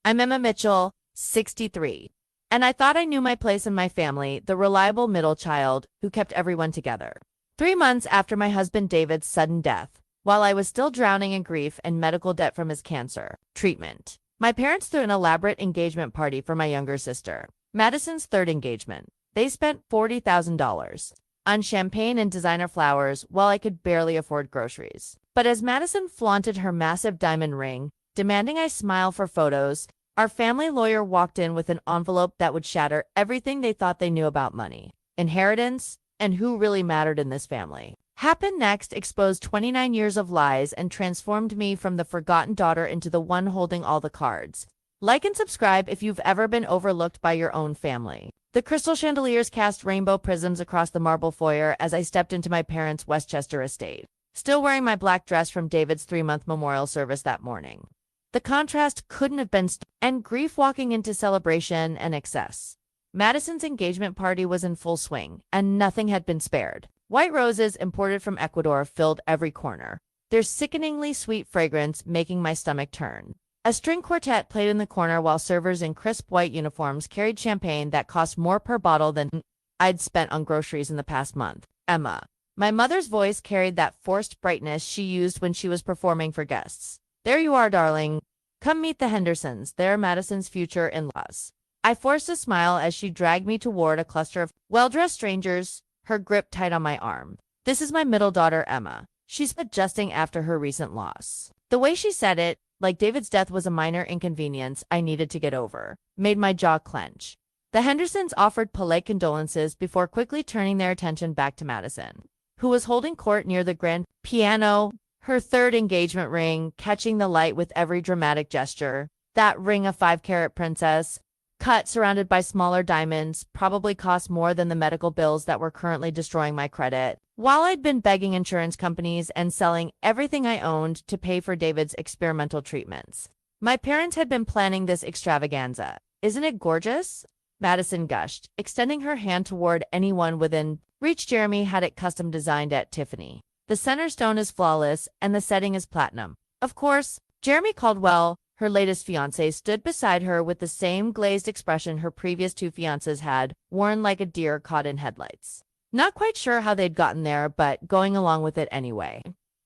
I'm Emma Mitchell, 63. And I thought I knew my place in my family, the reliable middle child who kept everyone together. 3 months after my husband David's sudden death, while I was still drowning in grief and medical debt from his cancer treatment, my parents threw an elaborate engagement party for my younger sister, Madison's third engagement. They spent $40,000 on champagne and designer flowers while I could barely afford groceries. But as Madison flaunted her massive diamond ring, demanding I smile for photos, our family lawyer walked in with an envelope that would shatter everything they thought they knew about money, inheritance, and who really mattered in this family. Happened Next exposed 29 years of lies and transformed me from the forgotten daughter into the one holding all the cards. Like and subscribe if you've ever been overlooked by your own family. The crystal chandeliers cast rainbow prisms across the marble foyer as I stepped into my parents' Westchester estate, still wearing my black dress from David's 3-month memorial service that morning. The contrast couldn't have been and grief walking into celebration and excess. Madison's engagement party was in full swing, and nothing had been spared. White roses imported from Ecuador filled every corner, their sickeningly sweet fragrance making my stomach turn. A string quartet played in the corner while servers in crisp white uniforms carried champagne that cost more per bottle than I'd spent on groceries in the past month. Emma. My mother's voice carried that forced brightness she used when she was performing for guests. There you are, darling. Come meet the Hendersons. They're Madison's future in-laws. I forced a smile as she dragged me toward a cluster of well-dressed strangers, her grip tight on my arm. This is my middle daughter, Emma. She's adjusting after her recent loss. The way she said it, like David's death was a minor inconvenience I needed to get over, made my jaw clench. The Hendersons offered polite condolences before quickly turning their attention back to Madison, who was holding court near the grand piano, her third engagement ring catching the light with every dramatic gesture. That ring, a 5-carat princess, cut surrounded by smaller diamonds, probably cost more than the medical bills that were currently destroying my credit. While I'd been begging insurance companies and selling everything I owned to pay for David's experimental treatments, my parents had been planning this extravaganza. Isn't it gorgeous? Madison gushed, extending her hand toward anyone within reach. Jeremy had it custom designed at Tiffany. The center stone is flawless and the setting is platinum. Of course, Jeremy Caldwell, her latest fiancé, stood beside her with the same glazed expression her previous 2 fiancés had worn, like a deer caught in headlights. Not quite sure how they'd gotten there, but going along with it anyway.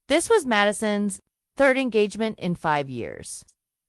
This was Madison's third engagement in 5 years.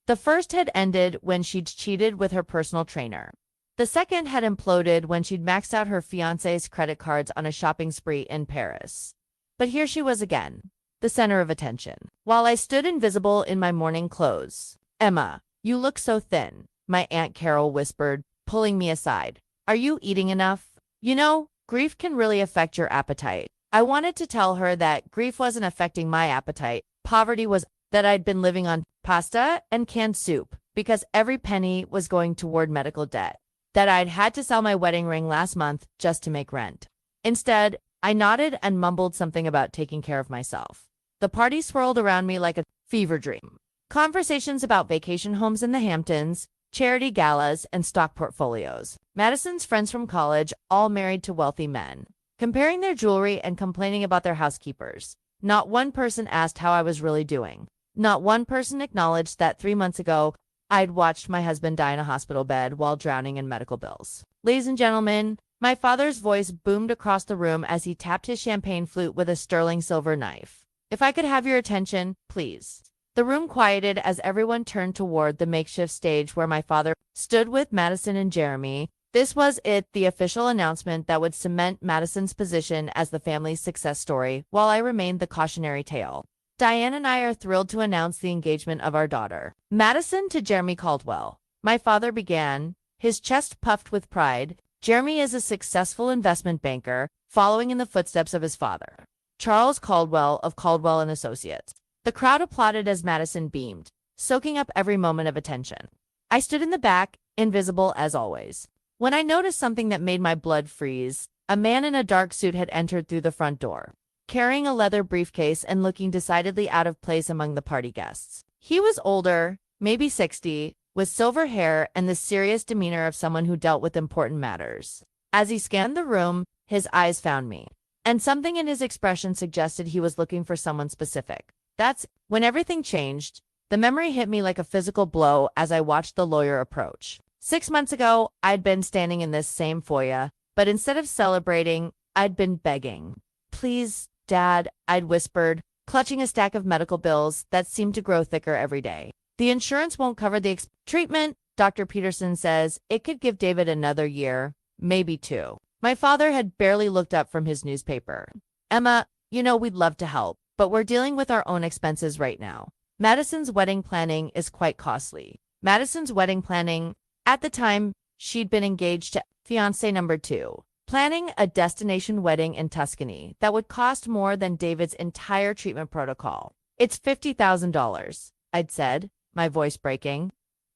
The first had ended when she'd cheated with her personal trainer. The second had imploded when she'd maxed out her fiancé's credit cards on a shopping spree in Paris. But here she was again, the center of attention. While I stood invisible in my morning clothes, Emma, you look so thin, my Aunt Carol whispered, pulling me aside. Are you eating enough? You know, grief can really affect your appetite. I wanted to tell her that grief wasn't affecting my appetite. Poverty was, that I'd been living on pasta and canned soup because every penny was going toward medical debt, that I'd had to sell my wedding ring last month just to make rent. Instead, I nodded and mumbled something about taking care of myself. The party swirled around me like a fever dream. Conversations about vacation homes in the Hamptons, charity galas, and stock portfolios. Madison's friends from college, all married to wealthy men, comparing their jewelry and complaining about their housekeepers. Not one person asked how I was really doing. Not one person acknowledged that 3 months ago, I'd watched my husband die in a hospital bed while drowning in medical bills. Ladies and gentlemen, my father's voice boomed across the room as he tapped his champagne flute with a sterling silver knife. If I could have your attention, please. The room quieted as everyone turned toward the makeshift stage where my father stood with Madison and Jeremy. This was it, the official announcement that would cement Madison's position as the family's success story, while I remained the cautionary tale. Diane and I are thrilled to announce the engagement of our daughter, Madison, to Jeremy Caldwell. My father began, his chest puffed with pride. Jeremy is a successful investment banker, following in the footsteps of his father, Charles Caldwell of Caldwell and Associates. The crowd applauded as Madison beamed, soaking up every moment of attention. I stood in the back, invisible as always, when I noticed something that made my blood freeze. A man in a dark suit had entered through the front door, carrying a leather briefcase and looking decidedly out of place among the party guests. He was older, maybe 60, with silver hair and the serious demeanor of someone who dealt with important matters. As he scanned the room, his eyes found me, and something in his expression suggested he was looking for someone specific. That's when everything changed. The memory hit me like a physical blow as I watched the lawyer approach. 6 months ago, I'd been standing in this same foyer, but instead of celebrating, I'd been begging. Please, Dad, I'd whispered, clutching a stack of medical bills that seemed to grow thicker every day. The insurance won't cover the treatment, Dr. Peterson says. It could give David another year, maybe 2. My father had barely looked up from his newspaper. Emma, we'd love to help, but we're dealing with our own expenses right now. Madison's wedding planning is quite costly. Madison's wedding planning, at the time, she'd been engaged to fiancé number 2, planning a destination wedding in Tuscany that would cost more than David's entire treatment protocol. It's $50,000, I'd said, my voice breaking.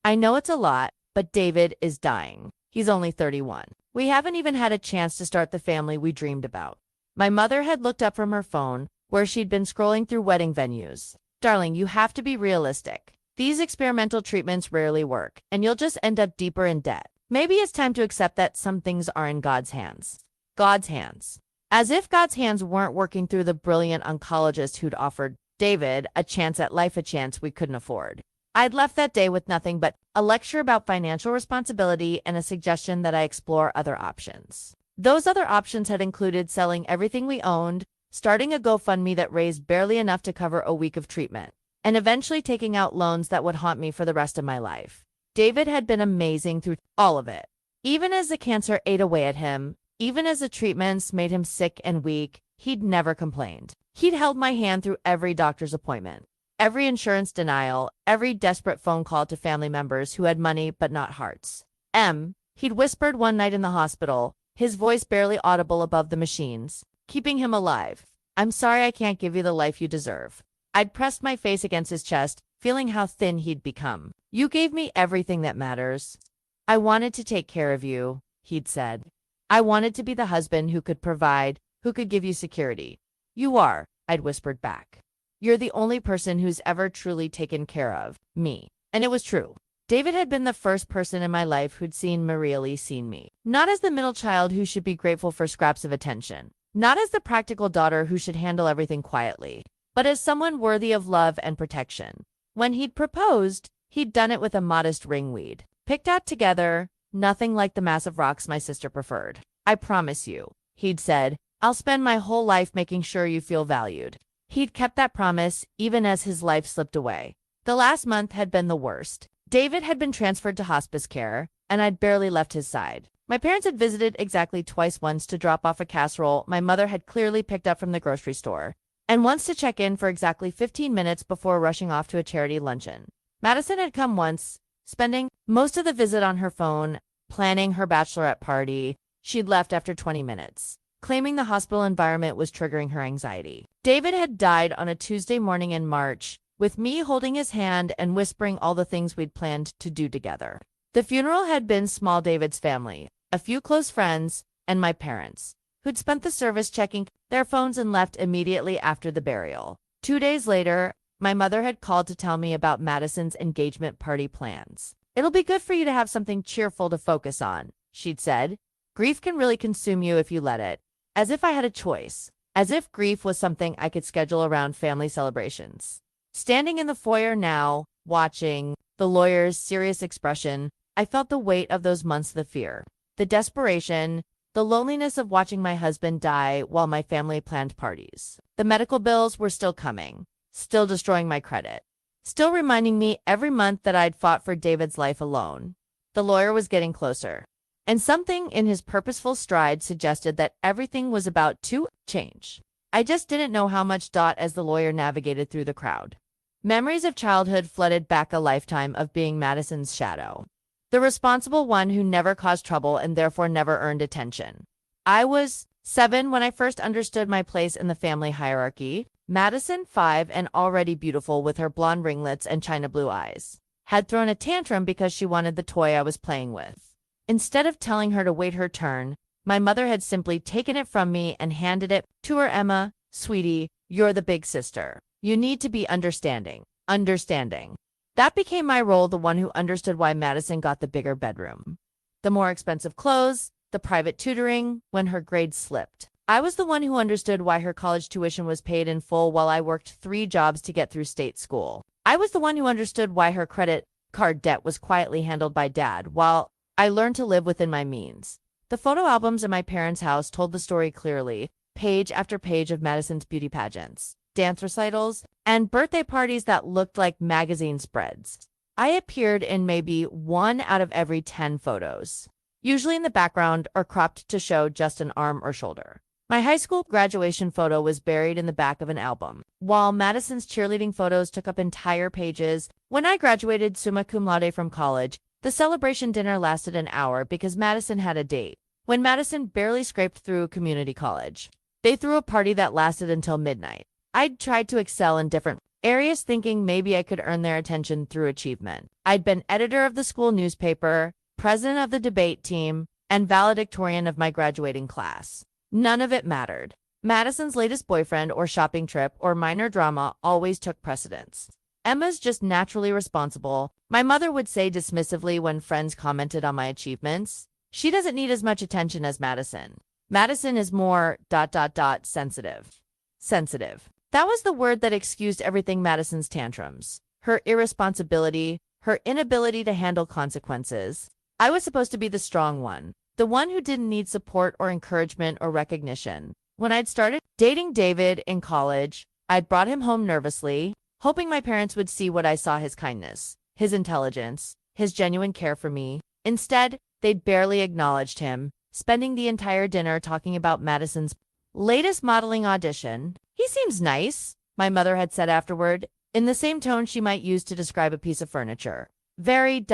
I know it's a lot, but David is dying. He's only 31. We haven't even had a chance to start the family we dreamed about. My mother had looked up from her phone, where she'd been scrolling through wedding venues. Darling, you have to be realistic. These experimental treatments rarely work, and you'll just end up deeper in debt. Maybe it's time to accept that some things are in God's hands. God's hands. As if God's hands weren't working through the brilliant oncologist who'd offered David a chance at life, a chance we couldn't afford. I'd left that day with nothing but a lecture about financial responsibility and a suggestion that I explore other options. Those other options had included selling everything we owned, starting a GoFundMe that raised barely enough to cover a week of treatment, and eventually taking out loans that would haunt me for the rest of my life. David had been amazing through all of it. Even as the cancer ate away at him, even as the treatments made him sick and weak, he'd never complained. He'd held my hand through every doctor's appointment, every insurance denial, every desperate phone call to family members who had money but not hearts. He'd whispered one night in the hospital, his voice barely audible above the machines, keeping him alive. I'm sorry I can't give you the life you deserve. I'd pressed my face against his chest, feeling how thin he'd become. You gave me everything that matters. I wanted to take care of you, he'd said. I wanted to be the husband who could provide, who could give you security. You are, I'd whispered back. You're the only person who's ever truly taken care of me. And it was true. David had been the first person in my life who'd really seen me. Not as the middle child who should be grateful for scraps of attention. Not as the practical daughter who should handle everything quietly. But as someone worthy of love and protection. When he'd proposed, he'd done it with a modest ring we'd picked out together, nothing like the massive rocks my sister preferred. I promise you, he'd said, I'll spend my whole life making sure you feel valued. He'd kept that promise even as his life slipped away. The last month had been the worst. David had been transferred to hospice care, and I'd barely left his side. My parents had visited exactly twice, once to drop off a casserole my mother had clearly picked up from the grocery store, and once to check in for exactly 15 minutes before rushing off to a charity luncheon. Madison had come once, spending most of the visit on her phone, planning her bachelorette party. She'd left after 20 minutes, claiming the hospital environment was triggering her anxiety. David had died on a Tuesday morning in March, with me holding his hand and whispering all the things we'd planned to do together. The funeral had been small. David's family, a few close friends, and my parents, who'd spent the service checking their phones and left immediately after the burial. 2 days later, my mother had called to tell me about Madison's engagement party plans. It'll be good for you to have something cheerful to focus on, she'd said. Grief can really consume you if you let it. As if I had a choice. As if grief was something I could schedule around family celebrations. Standing in the foyer now, watching the lawyer's serious expression, I felt the weight of those months, the fear, the desperation, the loneliness of watching my husband die while my family planned parties. The medical bills were still coming, still destroying my credit, still reminding me every month that I'd fought for David's life alone. The lawyer was getting closer, and something in his purposeful stride suggested that everything was about to change. I just didn't know how much. As the lawyer navigated through the crowd, memories of childhood flooded back, a lifetime of being Madison's shadow. The responsible one who never caused trouble and therefore never earned attention. I was 7 when I first understood my place in the family hierarchy. Madison, 5 and already beautiful with her blonde ringlets and china blue eyes, had thrown a tantrum because she wanted the toy I was playing with. Instead of telling her to wait her turn, my mother had simply taken it from me and handed it to her. Emma, sweetie, you're the big sister. You need to be understanding. Understanding. That became my role, the one who understood why Madison got the bigger bedroom, the more expensive clothes, the private tutoring when her grades slipped. I was the one who understood why her college tuition was paid in full while I worked 3 jobs to get through state school. I was the one who understood why her credit card debt was quietly handled by Dad, while I learned to live within my means. The photo albums in my parents' house told the story clearly, page after page of Madison's beauty pageants, dance recitals, and birthday parties that looked like magazine spreads. I appeared in maybe 1 out of every 10 photos, usually in the background or cropped to show just an arm or shoulder. My high school graduation photo was buried in the back of an album, while Madison's cheerleading photos took up entire pages. When I graduated summa cum laude from college, the celebration dinner lasted an hour because Madison had a date. When Madison barely scraped through community college, they threw a party that lasted until midnight. I'd tried to excel in different areas, thinking maybe I could earn their attention through achievement. I'd been editor of the school newspaper, president of the debate team, and valedictorian of my graduating class. None of it mattered. Madison's latest boyfriend or shopping trip or minor drama always took precedence. Emma's just naturally responsible, my mother would say dismissively when friends commented on my achievements. She doesn't need as much attention as Madison. Madison is more sensitive. Sensitive. That was the word that excused everything Madison's tantrums. Her irresponsibility, her inability to handle consequences. I was supposed to be the strong one, the one who didn't need support or encouragement or recognition. When I'd started dating David in college, I'd brought him home nervously, hoping my parents would see what I saw: his kindness, his intelligence, his genuine care for me. Instead, they'd barely acknowledged him, spending the entire dinner talking about Madison's latest modeling audition. "He seems nice," my mother had said afterward, in the same tone she might use to describe a piece of furniture. Very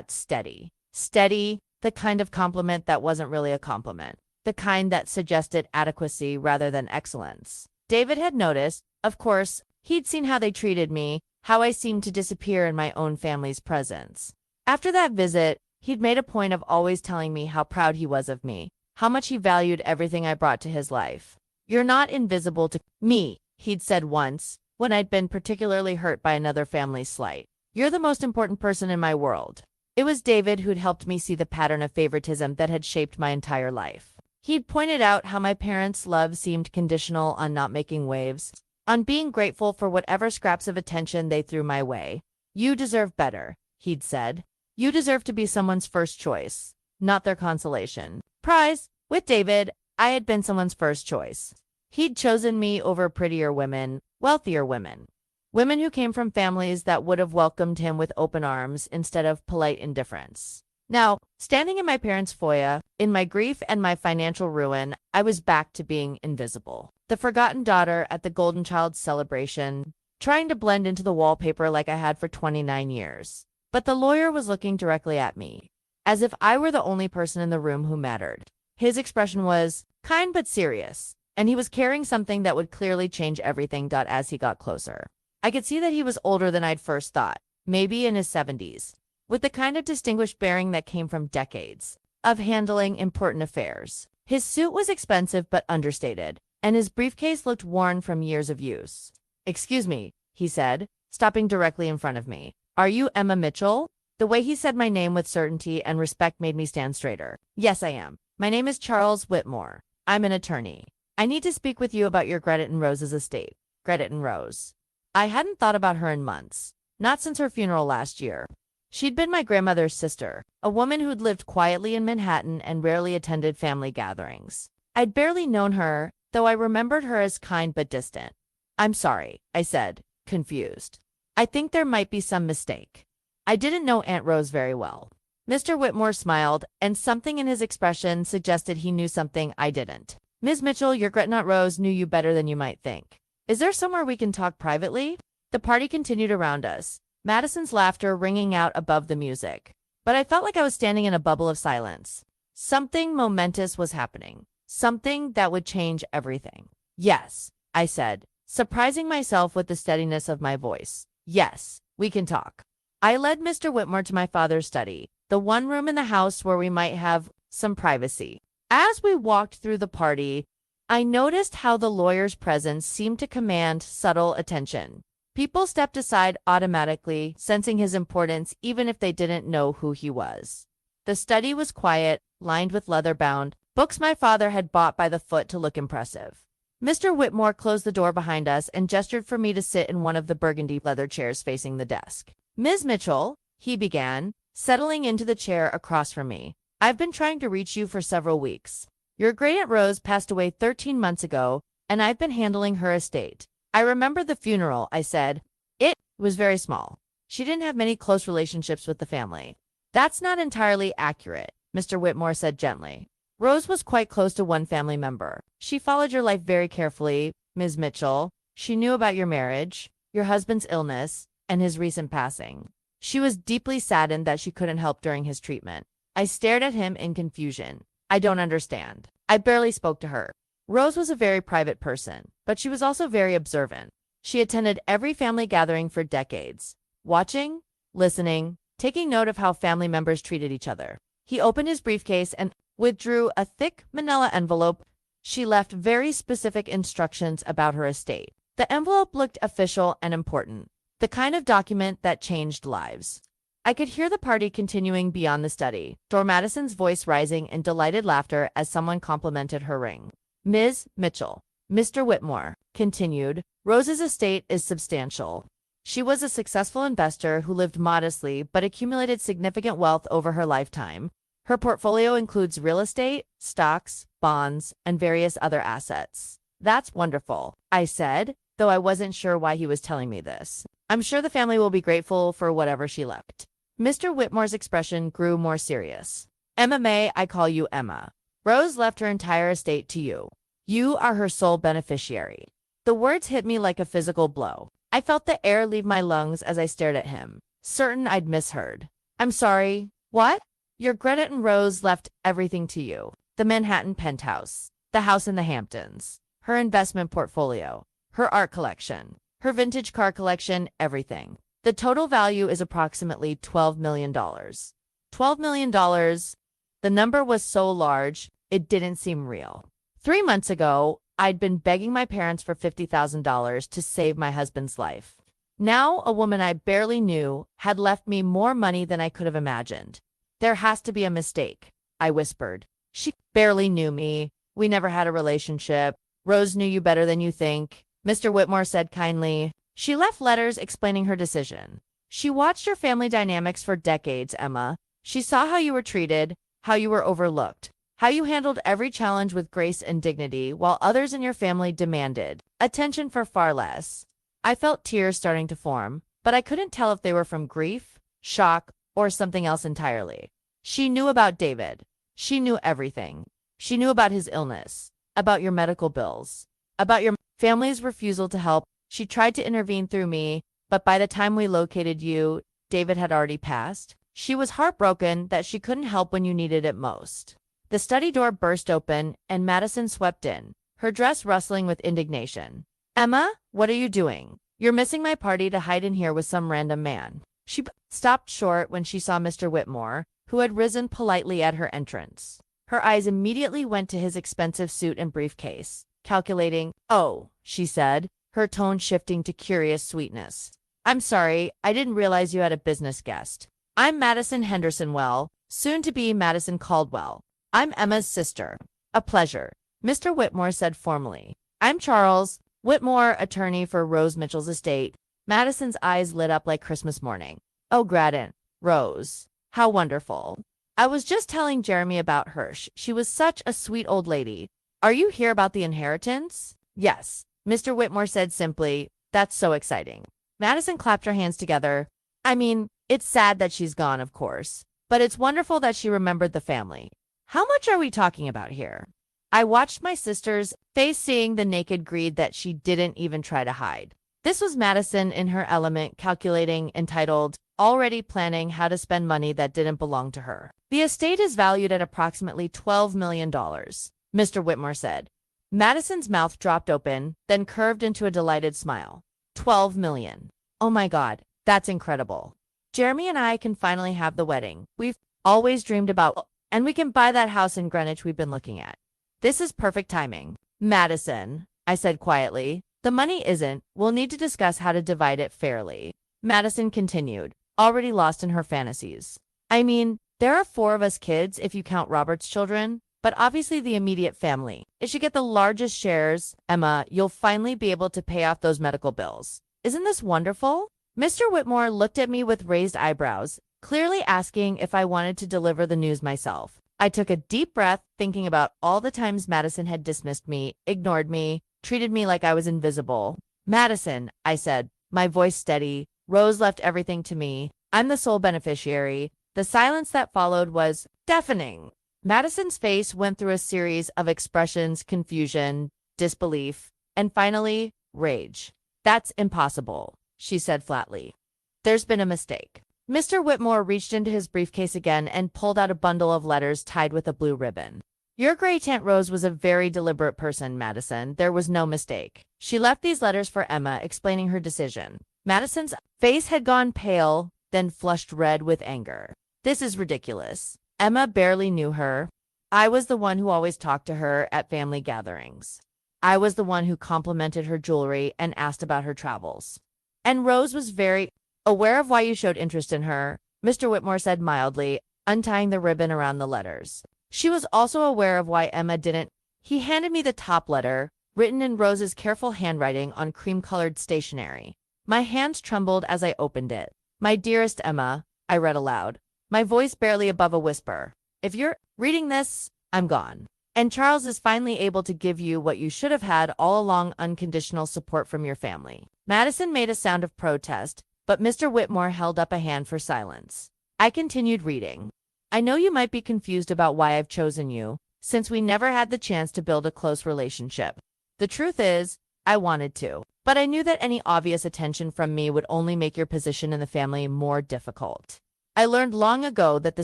steady. Steady, the kind of compliment that wasn't really a compliment. The kind that suggested adequacy rather than excellence. David had noticed, of course. He'd seen how they treated me, how I seemed to disappear in my own family's presence. After that visit, he'd made a point of always telling me how proud he was of me, how much he valued everything I brought to his life. "You're not invisible to me," he'd said once, when I'd been particularly hurt by another family's slight. "You're the most important person in my world." It was David who'd helped me see the pattern of favoritism that had shaped my entire life. He'd pointed out how my parents' love seemed conditional on not making waves, on being grateful for whatever scraps of attention they threw my way. "You deserve better," he'd said. "You deserve to be someone's first choice, not their consolation prize." With David, I had been someone's first choice. He'd chosen me over prettier women, wealthier women. Women who came from families that would have welcomed him with open arms instead of polite indifference. Now, standing in my parents' foyer, in my grief and my financial ruin, I was back to being invisible. The forgotten daughter at the Golden Child celebration, trying to blend into the wallpaper like I had for 29 years. But the lawyer was looking directly at me, as if I were the only person in the room who mattered. His expression was kind but serious, and he was carrying something that would clearly change everything. As he got closer, I could see that he was older than I'd first thought, maybe in his 70s, with the kind of distinguished bearing that came from decades of handling important affairs. His suit was expensive but understated, and his briefcase looked worn from years of use. "Excuse me," he said, stopping directly in front of me. "Are you Emma Mitchell?" The way he said my name with certainty and respect made me stand straighter. "Yes, I am. My name is Charles Whitmore. I'm an attorney. I need to speak with you about your Grettit and Rose's estate." Grettit and Rose. I hadn't thought about her in months, not since her funeral last year. She'd been my grandmother's sister, a woman who'd lived quietly in Manhattan and rarely attended family gatherings. I'd barely known her, though I remembered her as kind but distant. "I'm sorry," I said, confused. "I think there might be some mistake. I didn't know Aunt Rose very well." Mr. Whitmore smiled, and something in his expression suggested he knew something I didn't. "Ms. Mitchell, your Gretnut Rose knew you better than you might think. Is there somewhere we can talk privately?" The party continued around us, Madison's laughter ringing out above the music. But I felt like I was standing in a bubble of silence. Something momentous was happening. Something that would change everything. "Yes," I said, surprising myself with the steadiness of my voice. "Yes, we can talk." I led Mr. Whitmore to my father's study, the one room in the house where we might have some privacy. As we walked through the party, I noticed how the lawyer's presence seemed to command subtle attention. People stepped aside automatically, sensing his importance even if they didn't know who he was. The study was quiet, lined with leather-bound books my father had bought by the foot to look impressive. Mr. Whitmore closed the door behind us and gestured for me to sit in one of the burgundy leather chairs facing the desk. Ms. Mitchell, he began, settling into the chair across from me. I've been trying to reach you for several weeks. Your great Aunt Rose passed away 13 months ago, and I've been handling her estate. I remember the funeral, I said. It was very small. She didn't have many close relationships with the family. That's not entirely accurate, Mr. Whitmore said gently. Rose was quite close to one family member. She followed your life very carefully, Ms. Mitchell. She knew about your marriage, your husband's illness, and his recent passing. She was deeply saddened that she couldn't help during his treatment. I stared at him in confusion. I don't understand. I barely spoke to her. Rose was a very private person, but she was also very observant. She attended every family gathering for decades, watching, listening, taking note of how family members treated each other. He opened his briefcase and withdrew a thick manila envelope. She left very specific instructions about her estate. The envelope looked official and important, the kind of document that changed lives. I could hear the party continuing beyond the study, Madison's voice rising in delighted laughter as someone complimented her ring. Ms. Mitchell, Mr. Whitmore continued, Rose's estate is substantial. She was a successful investor who lived modestly but accumulated significant wealth over her lifetime. Her portfolio includes real estate, stocks, bonds, and various other assets. That's wonderful, I said, though I wasn't sure why he was telling me this. I'm sure the family will be grateful for whatever she left. Mr. Whitmore's expression grew more serious. Emma May, I call you Emma. Rose left her entire estate to you. You are her sole beneficiary. The words hit me like a physical blow. I felt the air leave my lungs as I stared at him, certain I'd misheard. I'm sorry, what? Your Greta and Rose left everything to you. The Manhattan penthouse, the house in the Hamptons, her investment portfolio, her art collection, her vintage car collection, everything. The total value is approximately $12 million. $12 million. The number was so large, it didn't seem real. 3 months ago, I'd been begging my parents for $50,000 to save my husband's life. Now, a woman I barely knew had left me more money than I could have imagined. There has to be a mistake, I whispered. She barely knew me. We never had a relationship. Rose knew you better than you think, Mr. Whitmore said kindly. She left letters explaining her decision. She watched your family dynamics for decades, Emma. She saw how you were treated, how you were overlooked, how you handled every challenge with grace and dignity while others in your family demanded attention for far less. I felt tears starting to form, but I couldn't tell if they were from grief, shock, or something else entirely. She knew about David. She knew everything. She knew about his illness, about your medical bills, about your family's refusal to help. She tried to intervene through me, but by the time we located you, David had already passed. She was heartbroken that she couldn't help when you needed it most. The study door burst open, and Madison swept in, her dress rustling with indignation. Emma, what are you doing? You're missing my party to hide in here with some random man. She stopped short when she saw Mr. Whitmore, who had risen politely at her entrance. Her eyes immediately went to his expensive suit and briefcase, calculating. Oh, she said, her tone shifting to curious sweetness. I'm sorry, I didn't realize you had a business guest. I'm Madison Henderson-Well, soon to be Madison Caldwell. I'm Emma's sister. A pleasure, Mr. Whitmore said formally. I'm Charles Whitmore, attorney for Rose Mitchell's estate. Madison's eyes lit up like Christmas morning. Oh, Gradant, Rose. How wonderful. I was just telling Jeremy about her. She was such a sweet old lady. Are you here about the inheritance? Yes, Mr. Whitmore said simply. That's so exciting. Madison clapped her hands together. I mean, it's sad that she's gone, of course, but it's wonderful that she remembered the family. How much are we talking about here? I watched my sister's face, seeing the naked greed that she didn't even try to hide. This was Madison in her element, calculating, entitled, already planning how to spend money that didn't belong to her. The estate is valued at approximately $12 million, Mr. Whitmore said. Madison's mouth dropped open, then curved into a delighted smile. 12 million. Oh my God, that's incredible. Jeremy and I can finally have the wedding we've always dreamed about, and we can buy that house in Greenwich we've been looking at. This is perfect timing. Madison, I said quietly, the money isn't. We'll need to discuss how to divide it fairly. Madison continued, already lost in her fantasies. I mean, there are 4 of us kids if you count Robert's children. but obviously the immediate family. It should get the largest shares. Emma, you'll finally be able to pay off those medical bills. Isn't this wonderful? Mr. Whitmore looked at me with raised eyebrows, clearly asking if I wanted to deliver the news myself. I took a deep breath, thinking about all the times Madison had dismissed me, ignored me, treated me like I was invisible. Madison, I said, my voice steady. Rose left everything to me. I'm the sole beneficiary. The silence that followed was deafening. Madison's face went through a series of expressions: confusion, disbelief, and finally, rage. That's impossible, she said flatly. There's been a mistake. Mr. Whitmore reached into his briefcase again and pulled out a bundle of letters tied with a blue ribbon. Your great-aunt Rose was a very deliberate person, Madison. There was no mistake. She left these letters for Emma, explaining her decision. Madison's face had gone pale, then flushed red with anger. This is ridiculous. Emma barely knew her. I was the one who always talked to her at family gatherings. I was the one who complimented her jewelry and asked about her travels. And Rose was very aware of why you showed interest in her, Mr. Whitmore said mildly, untying the ribbon around the letters. She was also aware of why Emma didn't. He handed me the top letter, written in Rose's careful handwriting on cream-colored stationery. My hands trembled as I opened it. My dearest Emma, I read aloud, my voice barely above a whisper. If you're reading this, I'm gone. And Charles is finally able to give you what you should have had all along: unconditional support from your family. Madison made a sound of protest, but Mr. Whitmore held up a hand for silence. I continued reading. I know you might be confused about why I've chosen you, since we never had the chance to build a close relationship. The truth is, I wanted to, but I knew that any obvious attention from me would only make your position in the family more difficult. I learned long ago that the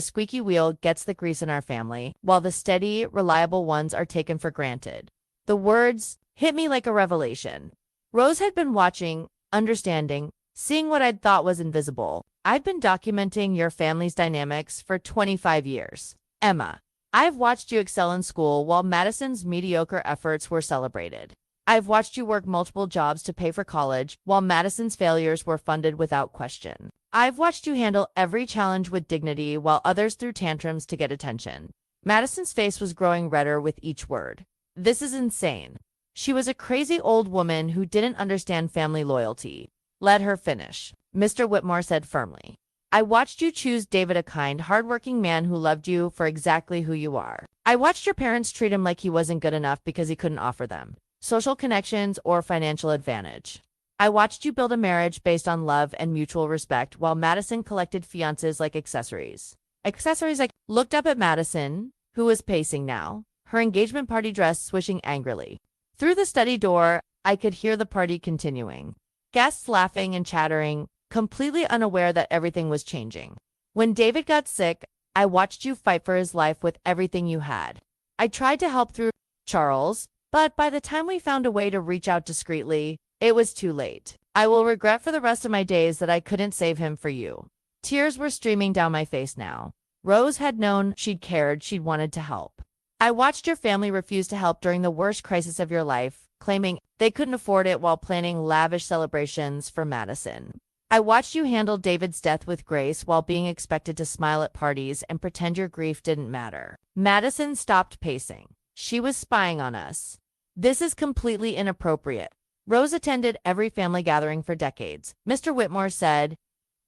squeaky wheel gets the grease in our family, while the steady, reliable ones are taken for granted. The words hit me like a revelation. Rose had been watching, understanding, seeing what I'd thought was invisible. I've been documenting your family's dynamics for 25 years. Emma, I've watched you excel in school while Madison's mediocre efforts were celebrated. I've watched you work multiple jobs to pay for college while Madison's failures were funded without question. I've watched you handle every challenge with dignity while others threw tantrums to get attention. Madison's face was growing redder with each word. This is insane. She was a crazy old woman who didn't understand family loyalty. Let her finish, Mr. Whitmore said firmly. I watched you choose David, a kind, hardworking man who loved you for exactly who you are. I watched your parents treat him like he wasn't good enough because he couldn't offer them social connections or financial advantage. I watched you build a marriage based on love and mutual respect while Madison collected fiancés like accessories. I looked up at Madison, who was pacing now, her engagement party dress swishing angrily. Through the study door, I could hear the party continuing. Guests laughing and chattering, completely unaware that everything was changing. When David got sick, I watched you fight for his life with everything you had. I tried to help through Charles, but by the time we found a way to reach out discreetly, it was too late. I will regret for the rest of my days that I couldn't save him for you. Tears were streaming down my face now. Rose had known she'd cared, she'd wanted to help. I watched your family refuse to help during the worst crisis of your life, claiming they couldn't afford it while planning lavish celebrations for Madison. I watched you handle David's death with grace while being expected to smile at parties and pretend your grief didn't matter. Madison stopped pacing. She was spying on us. This is completely inappropriate. Rose attended every family gathering for decades, Mr. Whitmore said.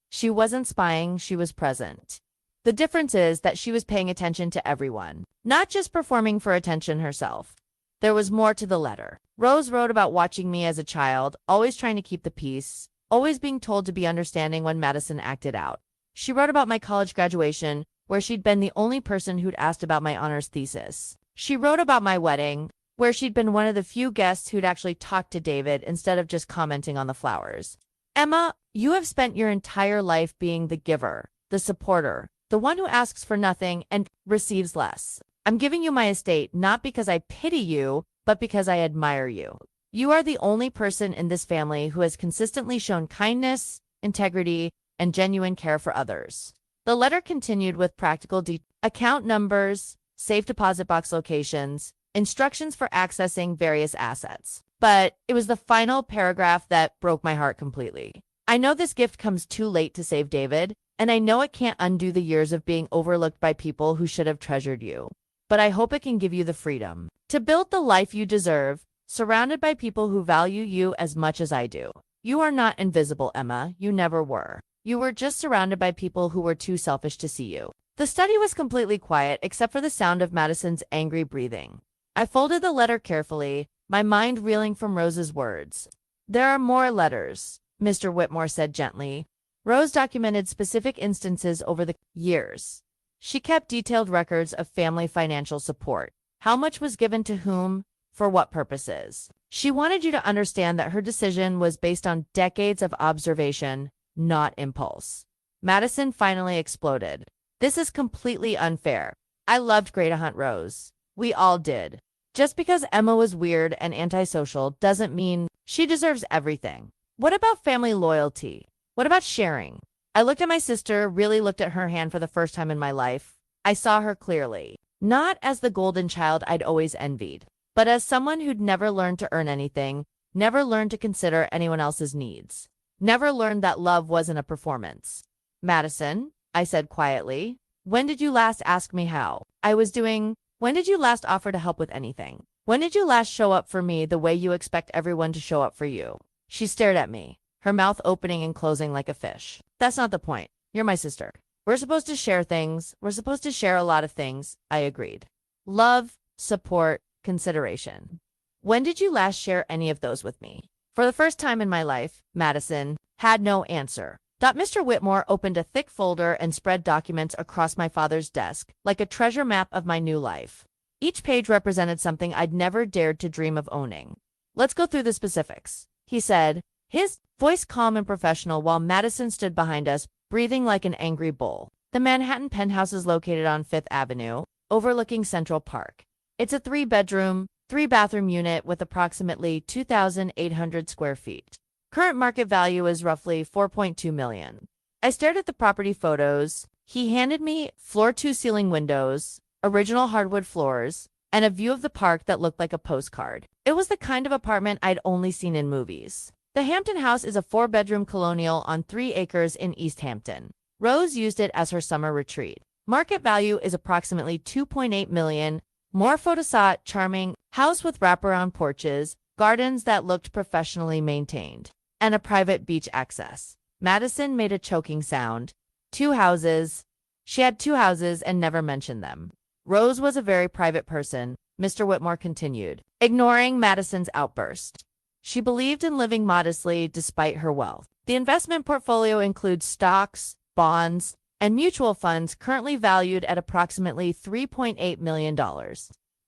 She wasn't spying, she was present. The difference is that she was paying attention to everyone, not just performing for attention herself. There was more to the letter. Rose wrote about watching me as a child, always trying to keep the peace, always being told to be understanding when Madison acted out. She wrote about my college graduation, where she'd been the only person who'd asked about my honors thesis. She wrote about my wedding, where she'd been one of the few guests who'd actually talked to David instead of just commenting on the flowers. Emma, you have spent your entire life being the giver, the supporter, the one who asks for nothing and receives less. I'm giving you my estate not because I pity you, but because I admire you. You are the only person in this family who has consistently shown kindness, integrity, and genuine care for others. The letter continued with practical account numbers, safe deposit box locations, instructions for accessing various assets. But it was the final paragraph that broke my heart completely. I know this gift comes too late to save David, and I know it can't undo the years of being overlooked by people who should have treasured you. but I hope it can give you the freedom to build the life you deserve, surrounded by people who value you as much as I do. You are not invisible, Emma. You never were. You were just surrounded by people who were too selfish to see you. The study was completely quiet except for the sound of Madison's angry breathing. I folded the letter carefully, my mind reeling from Rose's words. There are more letters, Mr. Whitmore said gently. Rose documented specific instances over the years. She kept detailed records of family financial support. How much was given to whom, for what purposes. She wanted you to understand that her decision was based on decades of observation, not impulse. Madison finally exploded. This is completely unfair. I loved Greta Hunt Rose. We all did. Just because Emma was weird and antisocial doesn't mean she deserves everything. What about family loyalty? What about sharing? I looked at my sister, really looked at her hand for the first time in my life. I saw her clearly. Not as the golden child I'd always envied, but as someone who'd never learned to earn anything, never learned to consider anyone else's needs, never learned that love wasn't a performance. Madison, I said quietly, when did you last ask me how I was doing? When did you last offer to help with anything? When did you last show up for me the way you expect everyone to show up for you? She stared at me, her mouth opening and closing like a fish. That's not the point. You're my sister. We're supposed to share things. We're supposed to share a lot of things, I agreed. Love, support, consideration. When did you last share any of those with me? For the first time in my life, Madison had no answer. Mr. Whitmore opened a thick folder and spread documents across my father's desk, like a treasure map of my new life. Each page represented something I'd never dared to dream of owning. Let's go through the specifics, he said, his voice calm and professional while Madison stood behind us, breathing like an angry bull. The Manhattan penthouse is located on 5th Avenue, overlooking Central Park. It's a 3-bedroom, 3-bathroom unit with approximately 2,800 square feet. Current market value is roughly $4.2 million. I stared at the property photos. He handed me floor-to-ceiling windows, original hardwood floors, and a view of the park that looked like a postcard. It was the kind of apartment I'd only seen in movies. The Hampton House is a 4-bedroom colonial on 3 acres in East Hampton. Rose used it as her summer retreat. Market value is approximately $2.8 million. Morphodesat, charming house with wraparound porches, gardens that looked professionally maintained, and a private beach access. Madison made a choking sound. 2 houses. She had 2 houses and never mentioned them. Rose was a very private person, Mr. Whitmore continued, ignoring Madison's outburst. She believed in living modestly despite her wealth. The investment portfolio includes stocks, bonds, and mutual funds currently valued at approximately $3.8 million.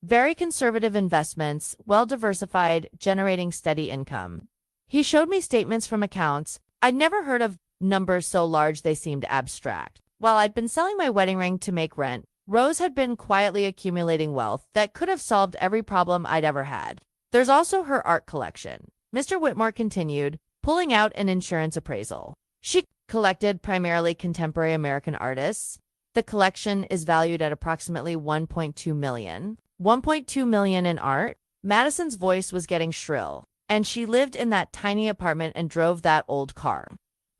Very conservative investments, well-diversified, generating steady income. He showed me statements from accounts. I'd never heard of numbers so large they seemed abstract. While I'd been selling my wedding ring to make rent, Rose had been quietly accumulating wealth that could have solved every problem I'd ever had. There's also her art collection, Mr. Whitmore continued, pulling out an insurance appraisal. She collected primarily contemporary American artists. The collection is valued at approximately $1.2 million. $1.2 million in art? Madison's voice was getting shrill, and she lived in that tiny apartment and drove that old car.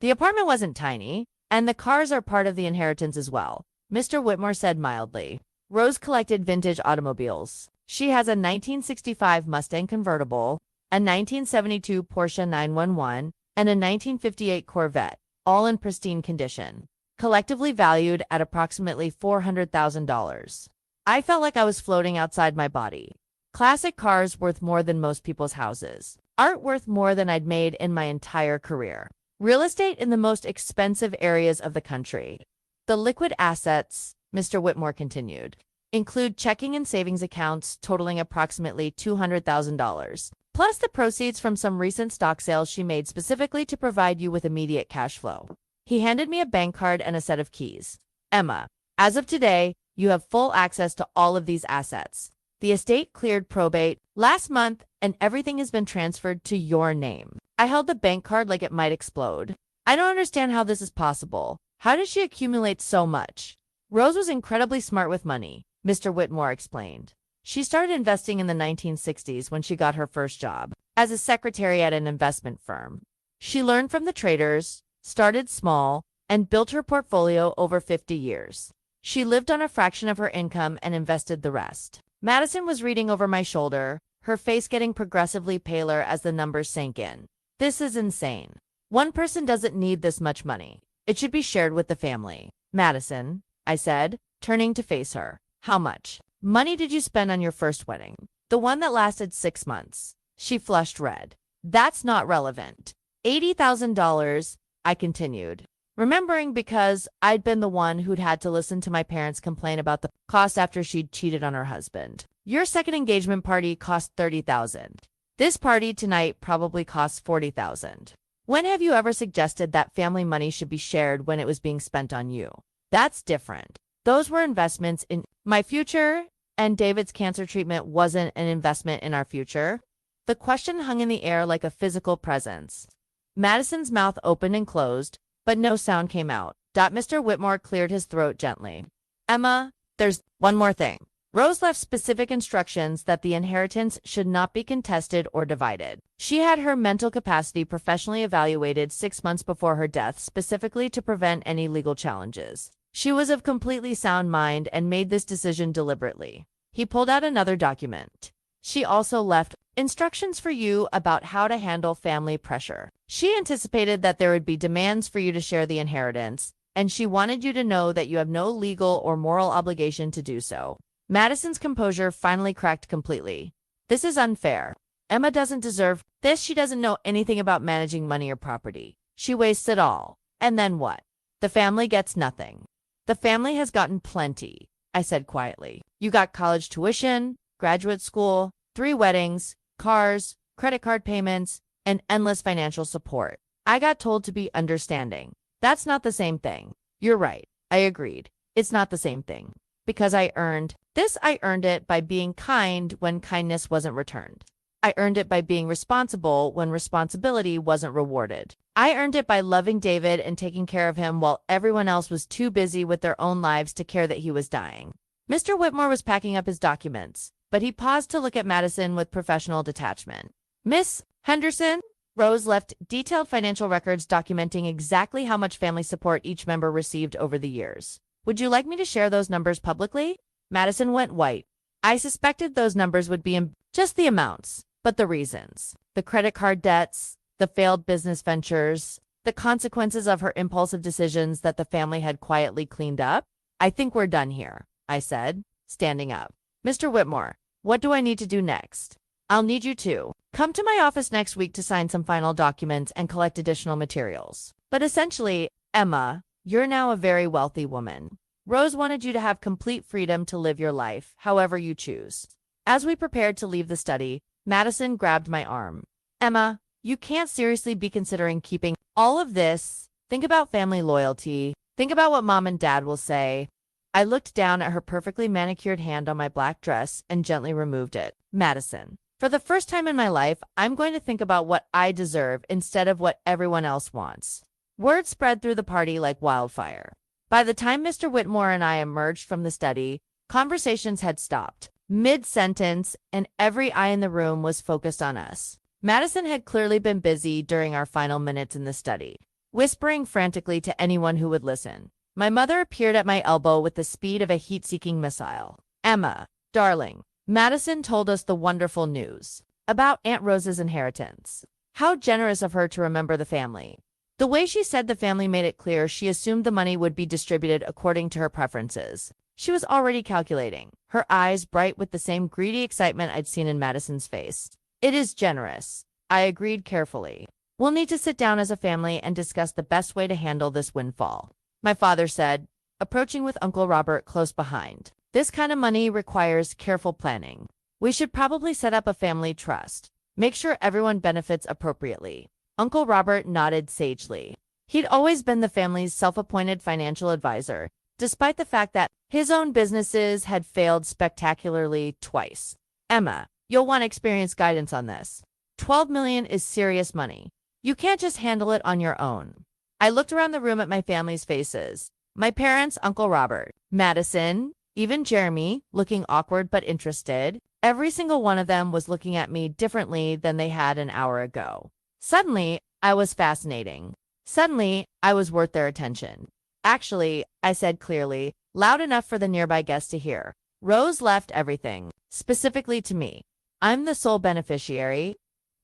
The apartment wasn't tiny, and the cars are part of the inheritance as well, Mr. Whitmore said mildly. Rose collected vintage automobiles. She has a 1965 Mustang convertible, a 1972 Porsche 911, and a 1958 Corvette, all in pristine condition, collectively valued at approximately $400,000. I felt like I was floating outside my body. Classic cars worth more than most people's houses. Art worth more than I'd made in my entire career. Real estate in the most expensive areas of the country. The liquid assets, Mr. Whitmore continued, include checking and savings accounts totaling approximately $200,000, plus the proceeds from some recent stock sales she made specifically to provide you with immediate cash flow. He handed me a bank card and a set of keys. Emma, as of today, you have full access to all of these assets. The estate cleared probate last month and everything has been transferred to your name. I held the bank card like it might explode. I don't understand how this is possible. How did she accumulate so much? Rose was incredibly smart with money, Mr. Whitmore explained. She started investing in the 1960s when she got her first job as a secretary at an investment firm. She learned from the traders, started small, and built her portfolio over 50 years. She lived on a fraction of her income and invested the rest. Madison was reading over my shoulder, her face getting progressively paler as the numbers sank in. This is insane. One person doesn't need this much money. It should be shared with the family. Madison, I said, turning to face her. How much money did you spend on your first wedding? The one that lasted 6 months. She flushed red. That's not relevant. $80,000, I continued, remembering because I'd been the one who'd had to listen to my parents complain about the cost after she'd cheated on her husband. Your second engagement party cost $30,000. This party tonight probably costs $40,000. When have you ever suggested that family money should be shared when it was being spent on you? That's different. Those were investments in my future, and David's cancer treatment wasn't an investment in our future. The question hung in the air like a physical presence. Madison's mouth opened and closed, but no sound came out. Mr. Whitmore cleared his throat gently. Emma, there's one more thing. Rose left specific instructions that the inheritance should not be contested or divided. She had her mental capacity professionally evaluated 6 months before her death specifically to prevent any legal challenges. She was of completely sound mind and made this decision deliberately. He pulled out another document. She also left instructions for you about how to handle family pressure. She anticipated that there would be demands for you to share the inheritance, and she wanted you to know that you have no legal or moral obligation to do so. Madison's composure finally cracked completely. This is unfair. Emma doesn't deserve this. She doesn't know anything about managing money or property. She wastes it all. And then what? The family gets nothing. The family has gotten plenty, I said quietly. You got college tuition, graduate school, 3 weddings, cars, credit card payments, and endless financial support. I got told to be understanding. That's not the same thing. You're right. I agreed. It's not the same thing. Because I earned it by being kind when kindness wasn't returned. I earned it by being responsible when responsibility wasn't rewarded. I earned it by loving David and taking care of him while everyone else was too busy with their own lives to care that he was dying. Mr. Whitmore was packing up his documents, but he paused to look at Madison with professional detachment. Miss Henderson? Rose left detailed financial records documenting exactly how much family support each member received over the years. Would you like me to share those numbers publicly? Madison went white. I suspected those numbers would be just the amounts, but the reasons. The credit card debts, the failed business ventures, the consequences of her impulsive decisions that the family had quietly cleaned up. I think we're done here, I said, standing up. Mr. Whitmore, what do I need to do next? I'll need you to come to my office next week to sign some final documents and collect additional materials. But essentially, Emma, you're now a very wealthy woman. Rose wanted you to have complete freedom to live your life, however you choose. As we prepared to leave the study, Madison grabbed my arm. Emma, you can't seriously be considering keeping all of this. Think about family loyalty. Think about what Mom and Dad will say. I looked down at her perfectly manicured hand on my black dress and gently removed it. Madison, for the first time in my life, I'm going to think about what I deserve instead of what everyone else wants. Word spread through the party like wildfire. By the time Mr. Whitmore and I emerged from the study, conversations had stopped mid-sentence, and every eye in the room was focused on us. Madison had clearly been busy during our final minutes in the study, whispering frantically to anyone who would listen. My mother appeared at my elbow with the speed of a heat-seeking missile. Emma, darling, Madison told us the wonderful news about Aunt Rose's inheritance. How generous of her to remember the family. The way she said the family made it clear she assumed the money would be distributed according to her preferences. She was already calculating, her eyes bright with the same greedy excitement I'd seen in Madison's face. It is generous, I agreed carefully. We'll need to sit down as a family and discuss the best way to handle this windfall, my father said, approaching with Uncle Robert close behind. This kind of money requires careful planning. We should probably set up a family trust. Make sure everyone benefits appropriately. Uncle Robert nodded sagely. He'd always been the family's self-appointed financial advisor, despite the fact that his own businesses had failed spectacularly twice. Emma, you'll want experienced guidance on this. $12 million is serious money. You can't just handle it on your own. I looked around the room at my family's faces. My parents, Uncle Robert, Madison, even Jeremy, looking awkward but interested. Every single one of them was looking at me differently than they had an hour ago. Suddenly, I was fascinating. Suddenly, I was worth their attention. Actually, I said clearly, loud enough for the nearby guests to hear. Rose left everything, specifically to me. I'm the sole beneficiary.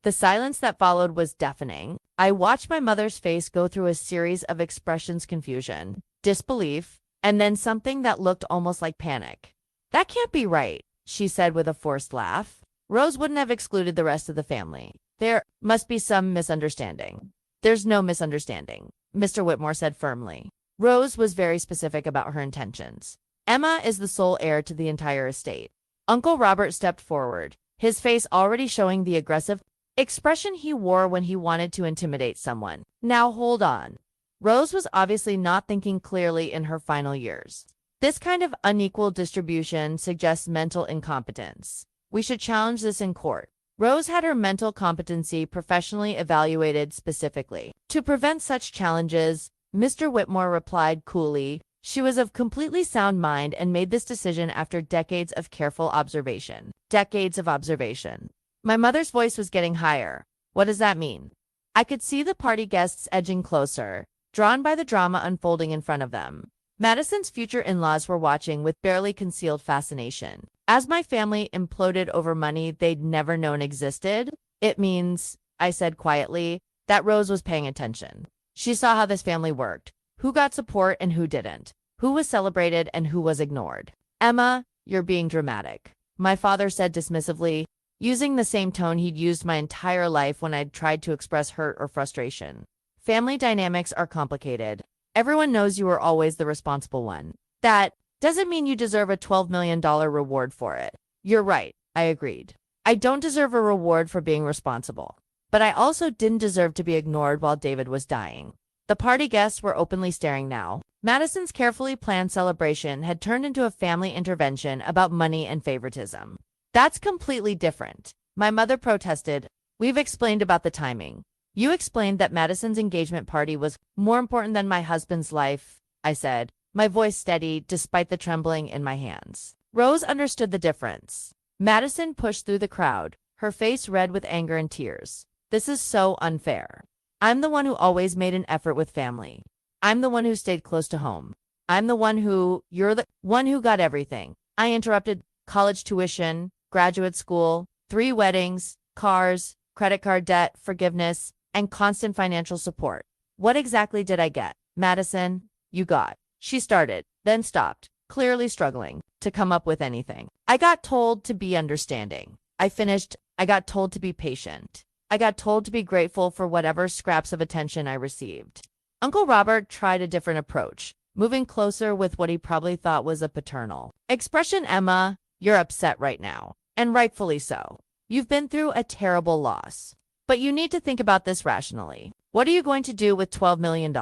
The silence that followed was deafening. I watched my mother's face go through a series of expressions: confusion, disbelief, and then something that looked almost like panic. That can't be right, she said with a forced laugh. Rose wouldn't have excluded the rest of the family. There must be some misunderstanding. There's no misunderstanding, Mr. Whitmore said firmly. Rose was very specific about her intentions. Emma is the sole heir to the entire estate. Uncle Robert stepped forward, his face already showing the aggressive expression he wore when he wanted to intimidate someone. Now hold on. Rose was obviously not thinking clearly in her final years. This kind of unequal distribution suggests mental incompetence. We should challenge this in court. Rose had her mental competency professionally evaluated specifically. To prevent such challenges, Mr. Whitmore replied coolly, she was of completely sound mind and made this decision after decades of careful observation. Decades of observation. My mother's voice was getting higher. What does that mean? I could see the party guests edging closer, drawn by the drama unfolding in front of them. Madison's future in-laws were watching with barely concealed fascination. As my family imploded over money they'd never known existed, it means, I said quietly, that Rose was paying attention. She saw how this family worked, who got support and who didn't, who was celebrated and who was ignored. Emma, you're being dramatic, my father said dismissively, using the same tone he'd used my entire life when I'd tried to express hurt or frustration. Family dynamics are complicated. Everyone knows you were always the responsible one. That doesn't mean you deserve a $12 million reward for it. You're right, I agreed. I don't deserve a reward for being responsible. But I also didn't deserve to be ignored while David was dying. The party guests were openly staring now. Madison's carefully planned celebration had turned into a family intervention about money and favoritism. That's completely different. My mother protested. We've explained about the timing. You explained that Madison's engagement party was more important than my husband's life, I said, my voice steady despite the trembling in my hands. Rose understood the difference. Madison pushed through the crowd, her face red with anger and tears. This is so unfair. I'm the one who always made an effort with family. I'm the one who stayed close to home. I'm the one who, you're the one who got everything. I interrupted: college tuition, graduate school, 3 weddings, cars, credit card debt, forgiveness, and constant financial support. What exactly did I get? Madison, you got. She started, then stopped, clearly struggling to come up with anything. I got told to be understanding. I finished, I got told to be patient. I got told to be grateful for whatever scraps of attention I received. Uncle Robert tried a different approach, moving closer with what he probably thought was a paternal expression. Emma, you're upset right now, and rightfully so. You've been through a terrible loss. But you need to think about this rationally. What are you going to do with $12 million?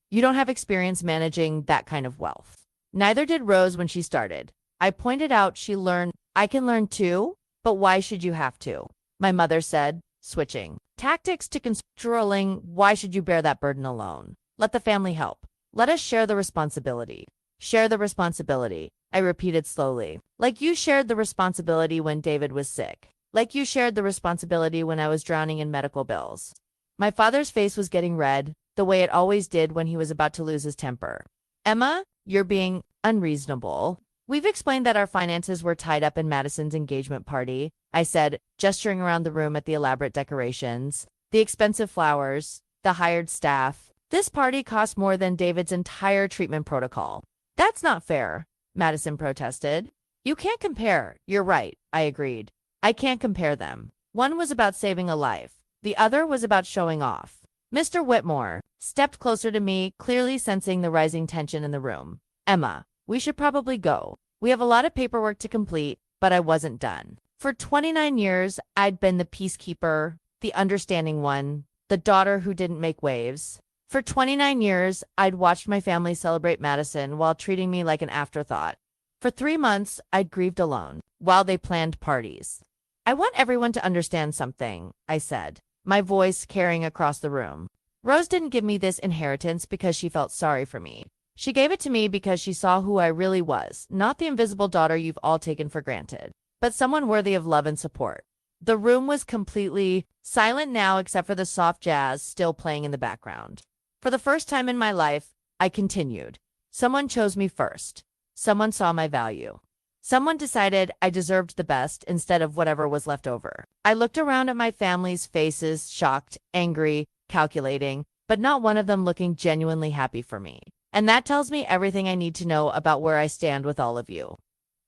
You don't have experience managing that kind of wealth. Neither did Rose when she started. I pointed out she learned. I can learn too, but why should you have to? My mother said, switching tactics to controlling. Why should you bear that burden alone? Let the family help. Let us share the responsibility. Share the responsibility, I repeated slowly. Like you shared the responsibility when David was sick. Like you shared the responsibility when I was drowning in medical bills. My father's face was getting red, the way it always did when he was about to lose his temper. Emma, you're being unreasonable. We've explained that our finances were tied up in Madison's engagement party, I said, gesturing around the room at the elaborate decorations, the expensive flowers, the hired staff. This party cost more than David's entire treatment protocol. That's not fair, Madison protested. You can't compare. You're right, I agreed. I can't compare them. One was about saving a life. The other was about showing off. Mr. Whitmore stepped closer to me, clearly sensing the rising tension in the room. Emma, we should probably go. We have a lot of paperwork to complete, but I wasn't done. For 29 years, I'd been the peacekeeper, the understanding one, the daughter who didn't make waves. For 29 years, I'd watched my family celebrate Madison while treating me like an afterthought. For 3 months, I'd grieved alone, while they planned parties. I want everyone to understand something, I said, my voice carrying across the room. Rose didn't give me this inheritance because she felt sorry for me. She gave it to me because she saw who I really was, not the invisible daughter you've all taken for granted, but someone worthy of love and support. The room was completely silent now except for the soft jazz still playing in the background. For the first time in my life, I continued. Someone chose me first. Someone saw my value. Someone decided I deserved the best instead of whatever was left over. I looked around at my family's faces, shocked, angry, calculating, but not one of them looking genuinely happy for me. And that tells me everything I need to know about where I stand with all of you.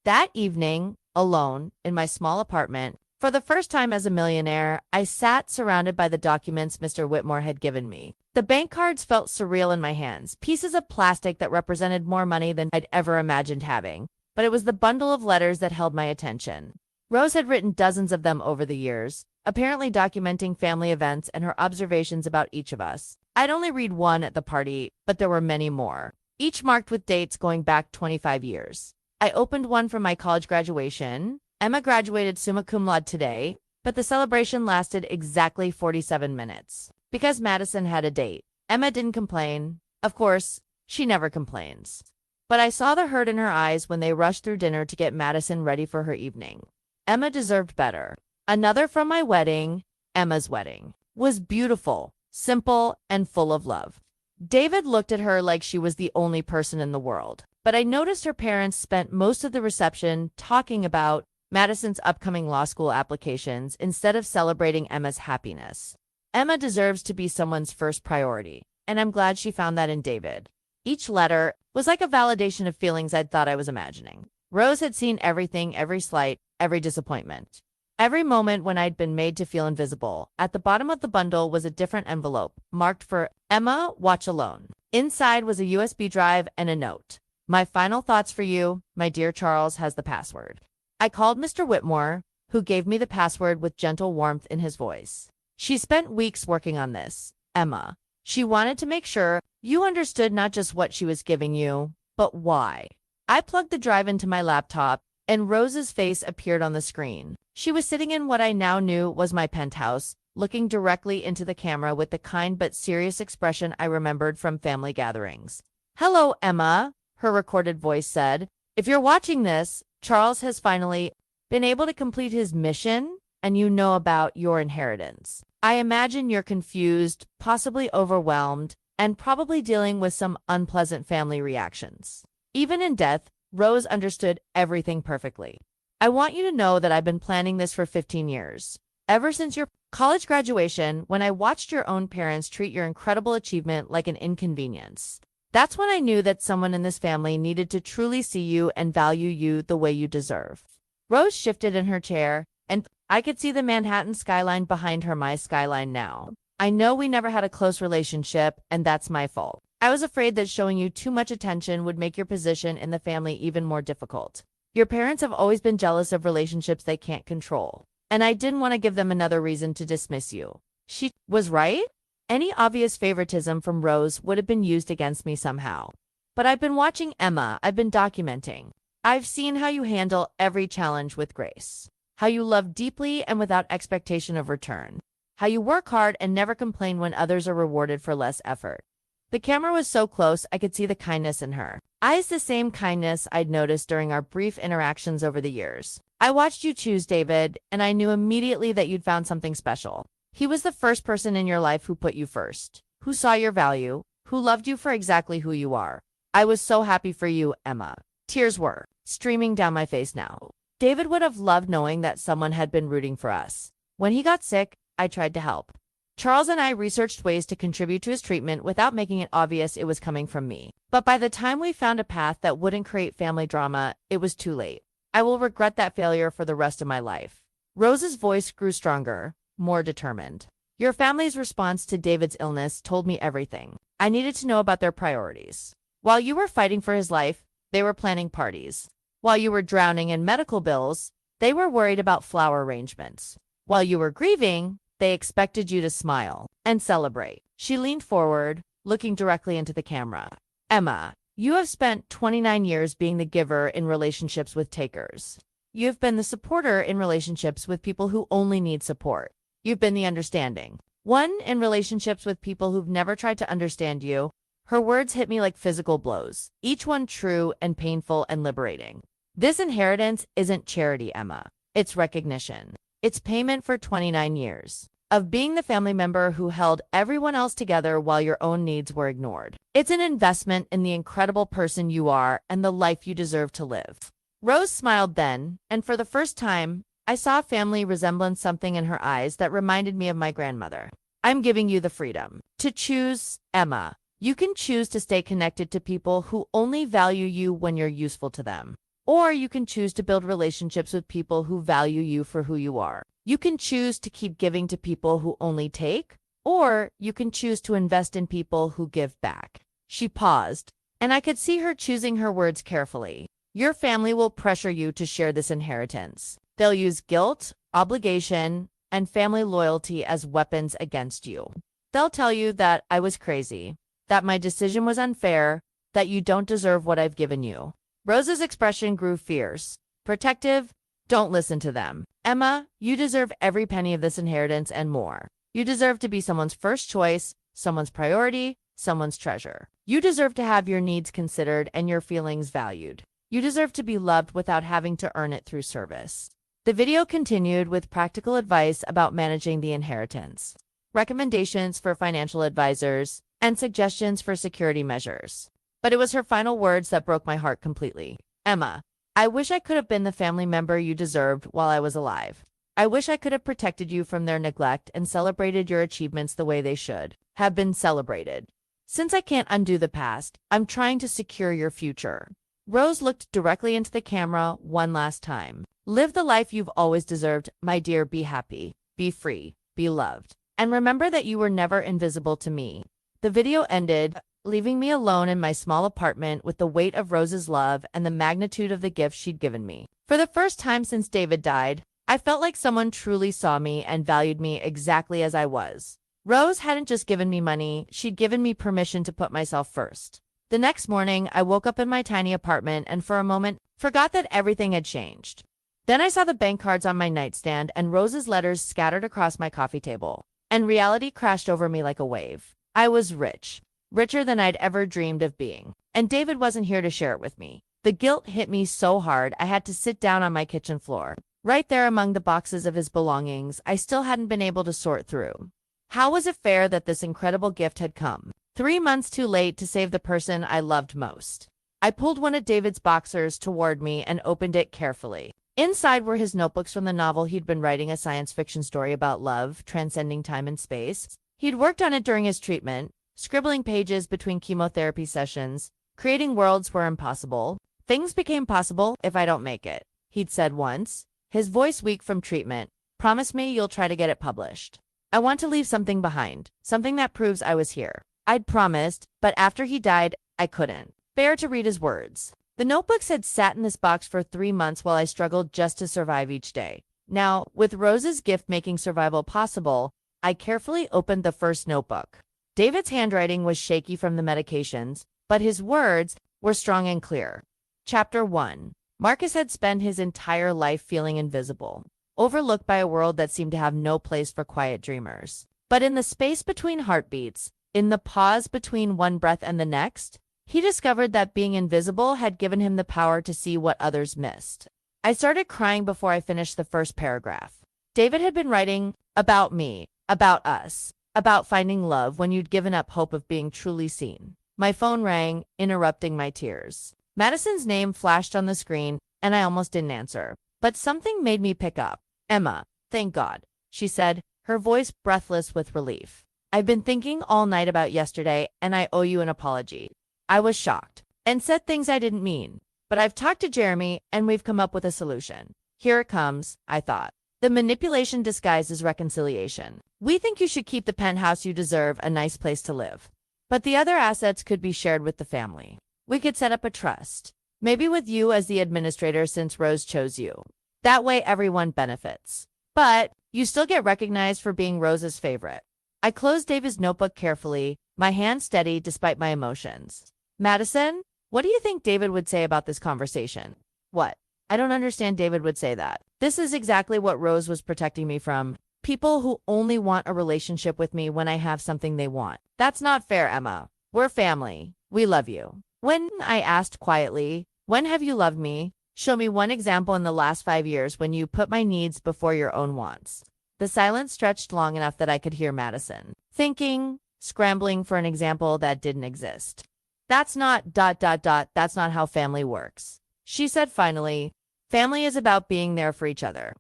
That evening, alone, in my small apartment, for the first time as a millionaire, I sat surrounded by the documents Mr. Whitmore had given me. The bank cards felt surreal in my hands, pieces of plastic that represented more money than I'd ever imagined having. But it was the bundle of letters that held my attention. Rose had written dozens of them over the years, apparently documenting family events and her observations about each of us. I'd only read one at the party, but there were many more, each marked with dates going back 25 years. I opened one from my college graduation. Emma graduated summa cum laude today, but the celebration lasted exactly 47 minutes. Because Madison had a date, Emma didn't complain. Of course, she never complains. But I saw the hurt in her eyes when they rushed through dinner to get Madison ready for her evening. Emma deserved better. Another from my wedding, Emma's wedding, was beautiful, simple, and full of love. David looked at her like she was the only person in the world. But I noticed her parents spent most of the reception talking about Madison's upcoming law school applications instead of celebrating Emma's happiness. Emma deserves to be someone's first priority, and I'm glad she found that in David. Each letter was like a validation of feelings I'd thought I was imagining. Rose had seen everything, every slight, every disappointment. Every moment when I'd been made to feel invisible. At the bottom of the bundle was a different envelope, marked for Emma, watch alone. Inside was a USB drive and a note. My final thoughts for you, my dear Charles, has the password. I called Mr. Whitmore, who gave me the password with gentle warmth in his voice. She spent weeks working on this, Emma. She wanted to make sure you understood not just what she was giving you, but why. I plugged the drive into my laptop, and Rose's face appeared on the screen. She was sitting in what I now knew was my penthouse, looking directly into the camera with the kind but serious expression I remembered from family gatherings. "Hello, Emma," her recorded voice said. "If you're watching this, Charles has finally been able to complete his mission, and you know about your inheritance. I imagine you're confused, possibly overwhelmed, and probably dealing with some unpleasant family reactions. Even in death, Rose understood everything perfectly. I want you to know that I've been planning this for 15 years. Ever since your college graduation, when I watched your own parents treat your incredible achievement like an inconvenience. That's when I knew that someone in this family needed to truly see you and value you the way you deserve." Rose shifted in her chair, and I could see the Manhattan skyline behind her, my skyline now. "I know we never had a close relationship, and that's my fault. I was afraid that showing you too much attention would make your position in the family even more difficult. Your parents have always been jealous of relationships they can't control, and I didn't want to give them another reason to dismiss you." She was right. Any obvious favoritism from Rose would have been used against me somehow. But I've been watching Emma, I've been documenting. I've seen how you handle every challenge with grace. How you love deeply and without expectation of return. How you work hard and never complain when others are rewarded for less effort. The camera was so close I could see the kindness in her eyes, the same kindness I'd noticed during our brief interactions over the years. "I watched you choose David, and I knew immediately that you'd found something special. He was the first person in your life who put you first, who saw your value, who loved you for exactly who you are. I was so happy for you, Emma." Tears were streaming down my face now. David would have loved knowing that someone had been rooting for us. When he got sick, I tried to help. Charles and I researched ways to contribute to his treatment without making it obvious it was coming from me. But by the time we found a path that wouldn't create family drama, it was too late. I will regret that failure for the rest of my life. Rose's voice grew stronger, more determined. "Your family's response to David's illness told me everything. I needed to know about their priorities. While you were fighting for his life, they were planning parties. While you were drowning in medical bills, they were worried about flower arrangements. While you were grieving, they expected you to smile and celebrate." She leaned forward, looking directly into the camera. "Emma, you have spent 29 years being the giver in relationships with takers. You've been the supporter in relationships with people who only need support. You've been the understanding one in relationships with people who've never tried to understand you." Her words hit me like physical blows, each one true and painful and liberating. "This inheritance isn't charity, Emma. It's recognition. It's payment for 29 years of being the family member who held everyone else together while your own needs were ignored. It's an investment in the incredible person you are and the life you deserve to live. Rose smiled then, and for the first time, I saw a family resemblance, something in her eyes that reminded me of my grandmother. I'm giving you the freedom to choose, Emma. You can choose to stay connected to people who only value you when you're useful to them. Or you can choose to build relationships with people who value you for who you are. You can choose to keep giving to people who only take, or you can choose to invest in people who give back. She paused, and I could see her choosing her words carefully. Your family will pressure you to share this inheritance. They'll use guilt, obligation, and family loyalty as weapons against you. They'll tell you that I was crazy, that my decision was unfair, that you don't deserve what I've given you. Rose's expression grew fierce, protective. Don't listen to them. Emma, you deserve every penny of this inheritance and more. You deserve to be someone's first choice, someone's priority, someone's treasure. You deserve to have your needs considered and your feelings valued. You deserve to be loved without having to earn it through service. The video continued with practical advice about managing the inheritance, recommendations for financial advisors, and suggestions for security measures. But it was her final words that broke my heart completely. Emma, I wish I could have been the family member you deserved while I was alive. I wish I could have protected you from their neglect and celebrated your achievements the way they should have been celebrated. Since I can't undo the past, I'm trying to secure your future. Rose looked directly into the camera one last time. Live the life you've always deserved, my dear. Be happy, be free, be loved. And remember that you were never invisible to me. The video ended, leaving me alone in my small apartment with the weight of Rose's love and the magnitude of the gift she'd given me. For the first time since David died, I felt like someone truly saw me and valued me exactly as I was. Rose hadn't just given me money, she'd given me permission to put myself first. The next morning, I woke up in my tiny apartment and for a moment, forgot that everything had changed. Then I saw the bank cards on my nightstand and Rose's letters scattered across my coffee table, and reality crashed over me like a wave. I was rich. Richer than I'd ever dreamed of being. And David wasn't here to share it with me. The guilt hit me so hard I had to sit down on my kitchen floor, right there among the boxes of his belongings I still hadn't been able to sort through. How was it fair that this incredible gift had come 3 months too late to save the person I loved most? I pulled one of David's boxers toward me and opened it carefully. Inside were his notebooks from the novel he'd been writing, a science fiction story about love, transcending time and space. He'd worked on it during his treatment, scribbling pages between chemotherapy sessions, creating worlds where impossible. Things became possible if I don't make it, he'd said once, his voice weak from treatment. Promise me you'll try to get it published. I want to leave something behind, something that proves I was here. I'd promised, but after he died, I couldn't bear to read his words. The notebooks had sat in this box for 3 months while I struggled just to survive each day. Now, with Rose's gift making survival possible, I carefully opened the first notebook. David's handwriting was shaky from the medications, but his words were strong and clear. Chapter 1. Marcus had spent his entire life feeling invisible, overlooked by a world that seemed to have no place for quiet dreamers. But in the space between heartbeats, in the pause between one breath and the next, he discovered that being invisible had given him the power to see what others missed. I started crying before I finished the first paragraph. David had been writing about me, about us, about finding love when you'd given up hope of being truly seen. My phone rang, interrupting my tears. Madison's name flashed on the screen, and I almost didn't answer. But something made me pick up. Emma, thank God, she said, her voice breathless with relief. I've been thinking all night about yesterday, and I owe you an apology. I was shocked and said things I didn't mean. But I've talked to Jeremy, and we've come up with a solution. Here it comes, I thought. The manipulation disguised as reconciliation. We think you should keep the penthouse you deserve, a nice place to live. But the other assets could be shared with the family. We could set up a trust. Maybe with you as the administrator since Rose chose you. That way everyone benefits. But you still get recognized for being Rose's favorite. I closed David's notebook carefully, my hand steady despite my emotions. Madison, what do you think David would say about this conversation? What? I don't understand. David would say that. This is exactly what Rose was protecting me from. People who only want a relationship with me when I have something they want. That's not fair, Emma. We're family. We love you. When I asked quietly, when have you loved me? Show me one example in the last 5 years when you put my needs before your own wants. The silence stretched long enough that I could hear Madison thinking, scrambling for an example that didn't exist. That's not ... That's not how family works. She said finally, family is about being there for each other.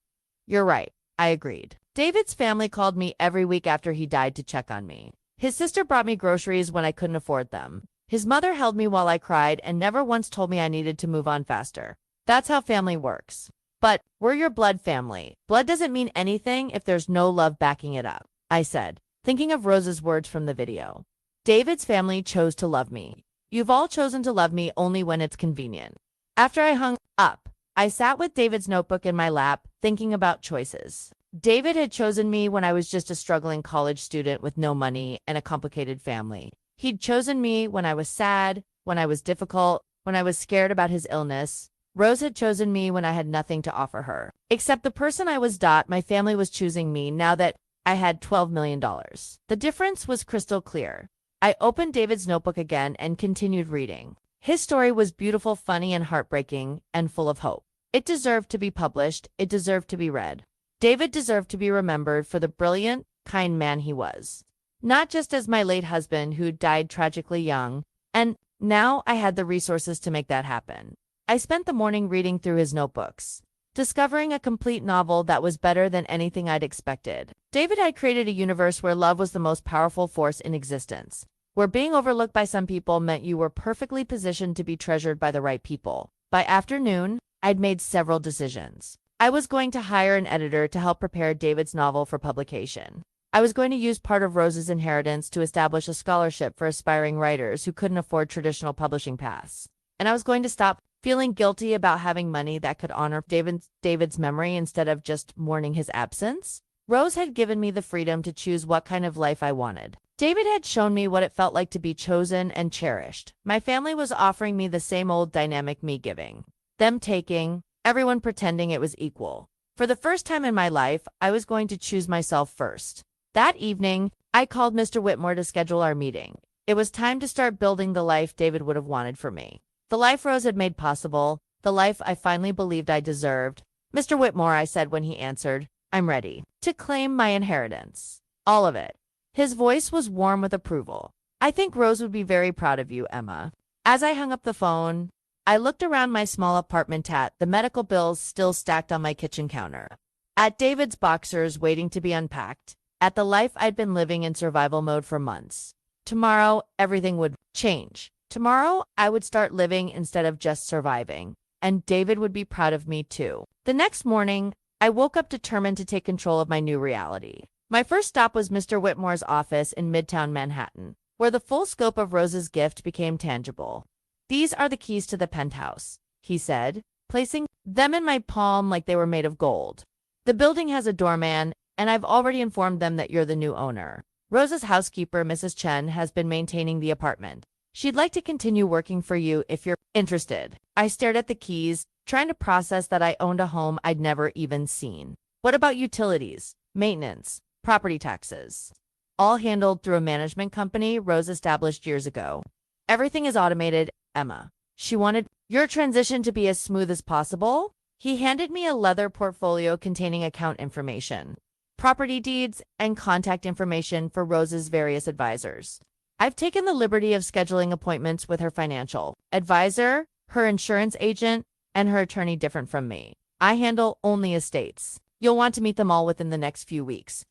You're right, I agreed. David's family called me every week after he died to check on me. His sister brought me groceries when I couldn't afford them. His mother held me while I cried and never once told me I needed to move on faster. That's how family works. But we're your blood family. Blood doesn't mean anything if there's no love backing it up, I said, thinking of Rose's words from the video. David's family chose to love me. You've all chosen to love me only when it's convenient. After I hung up, I sat with David's notebook in my lap, thinking about choices. David had chosen me when I was just a struggling college student with no money and a complicated family. He'd chosen me when I was sad, when I was difficult, when I was scared about his illness. Rose had chosen me when I had nothing to offer her. Except the person I was. My family was choosing me now that I had $12 million. The difference was crystal clear. I opened David's notebook again and continued reading. His story was beautiful, funny, and heartbreaking, and full of hope. It deserved to be published. It deserved to be read. David deserved to be remembered for the brilliant, kind man he was. Not just as my late husband who died tragically young, and now I had the resources to make that happen. I spent the morning reading through his notebooks, discovering a complete novel that was better than anything I'd expected. David had created a universe where love was the most powerful force in existence, where being overlooked by some people meant you were perfectly positioned to be treasured by the right people. By afternoon, I'd made several decisions. I was going to hire an editor to help prepare David's novel for publication. I was going to use part of Rose's inheritance to establish a scholarship for aspiring writers who couldn't afford traditional publishing paths. And I was going to stop feeling guilty about having money that could honor David's memory instead of just mourning his absence. Rose had given me the freedom to choose what kind of life I wanted. David had shown me what it felt like to be chosen and cherished. My family was offering me the same old dynamic, me giving, them taking, everyone pretending it was equal. For the first time in my life, I was going to choose myself first. That evening, I called Mr. Whitmore to schedule our meeting. It was time to start building the life David would have wanted for me. The life Rose had made possible, the life I finally believed I deserved. Mr. Whitmore, I said when he answered, I'm ready to claim my inheritance. All of it. His voice was warm with approval. I think Rose would be very proud of you, Emma. As I hung up the phone, I looked around my small apartment at the medical bills still stacked on my kitchen counter, at David's boxers waiting to be unpacked, at the life I'd been living in survival mode for months. Tomorrow, everything would change. Tomorrow, I would start living instead of just surviving, and David would be proud of me too. The next morning, I woke up determined to take control of my new reality. My first stop was Mr. Whitmore's office in Midtown Manhattan, where the full scope of Rose's gift became tangible. These are the keys to the penthouse, he said, placing them in my palm like they were made of gold. The building has a doorman, and I've already informed them that you're the new owner. Rose's housekeeper, Mrs. Chen, has been maintaining the apartment. She'd like to continue working for you if you're interested. I stared at the keys, trying to process that I owned a home I'd never even seen. What about utilities, maintenance, property taxes? All handled through a management company Rose established years ago. Everything is automated, Emma. She wanted your transition to be as smooth as possible. He handed me a leather portfolio containing account information, property deeds, and contact information for Rose's various advisors. I've taken the liberty of scheduling appointments with her financial advisor, her insurance agent, and her attorney different from me. I handle only estates. You'll want to meet them all within the next few weeks.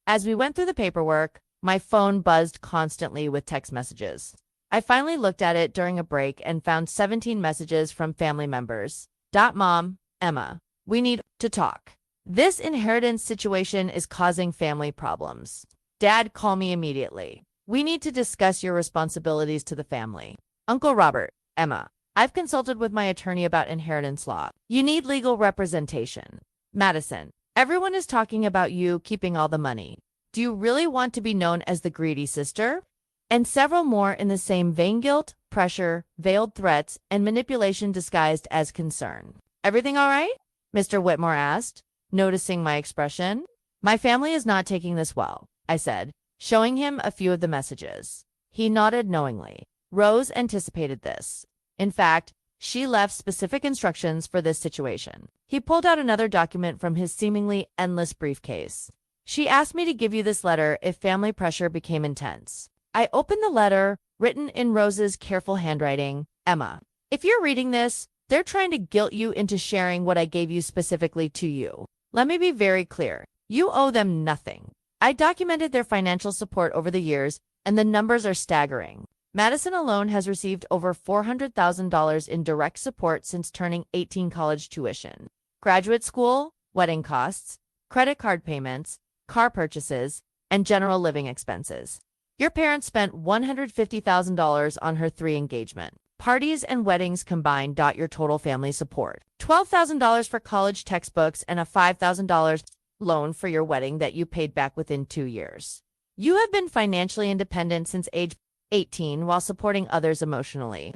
As we went through the paperwork, my phone buzzed constantly with text messages. I finally looked at it during a break and found 17 messages from family members. Mom, Emma, we need to talk. This inheritance situation is causing family problems. Dad, call me immediately. We need to discuss your responsibilities to the family. Uncle Robert, Emma, I've consulted with my attorney about inheritance law. You need legal representation. Madison, everyone is talking about you keeping all the money. Do you really want to be known as the greedy sister? And several more in the same vein: guilt, pressure, veiled threats, and manipulation disguised as concern. Everything all right? Mr. Whitmore asked, noticing my expression. My family is not taking this well, I said, showing him a few of the messages. He nodded knowingly. Rose anticipated this. In fact, she left specific instructions for this situation. He pulled out another document from his seemingly endless briefcase. She asked me to give you this letter if family pressure became intense. I opened the letter, written in Rose's careful handwriting. Emma, if you're reading this, they're trying to guilt you into sharing what I gave you specifically to you. Let me be very clear. You owe them nothing. I documented their financial support over the years, and the numbers are staggering. Madison alone has received over $400,000 in direct support since turning 18, college tuition, graduate school, wedding costs, credit card payments, car purchases, and general living expenses. Your parents spent $150,000 on her 3 engagement parties and weddings combined. Your total family support: $12,000 for college textbooks and a $5,000 loan for your wedding that you paid back within 2 years. You have been financially independent since age 18 while supporting others emotionally.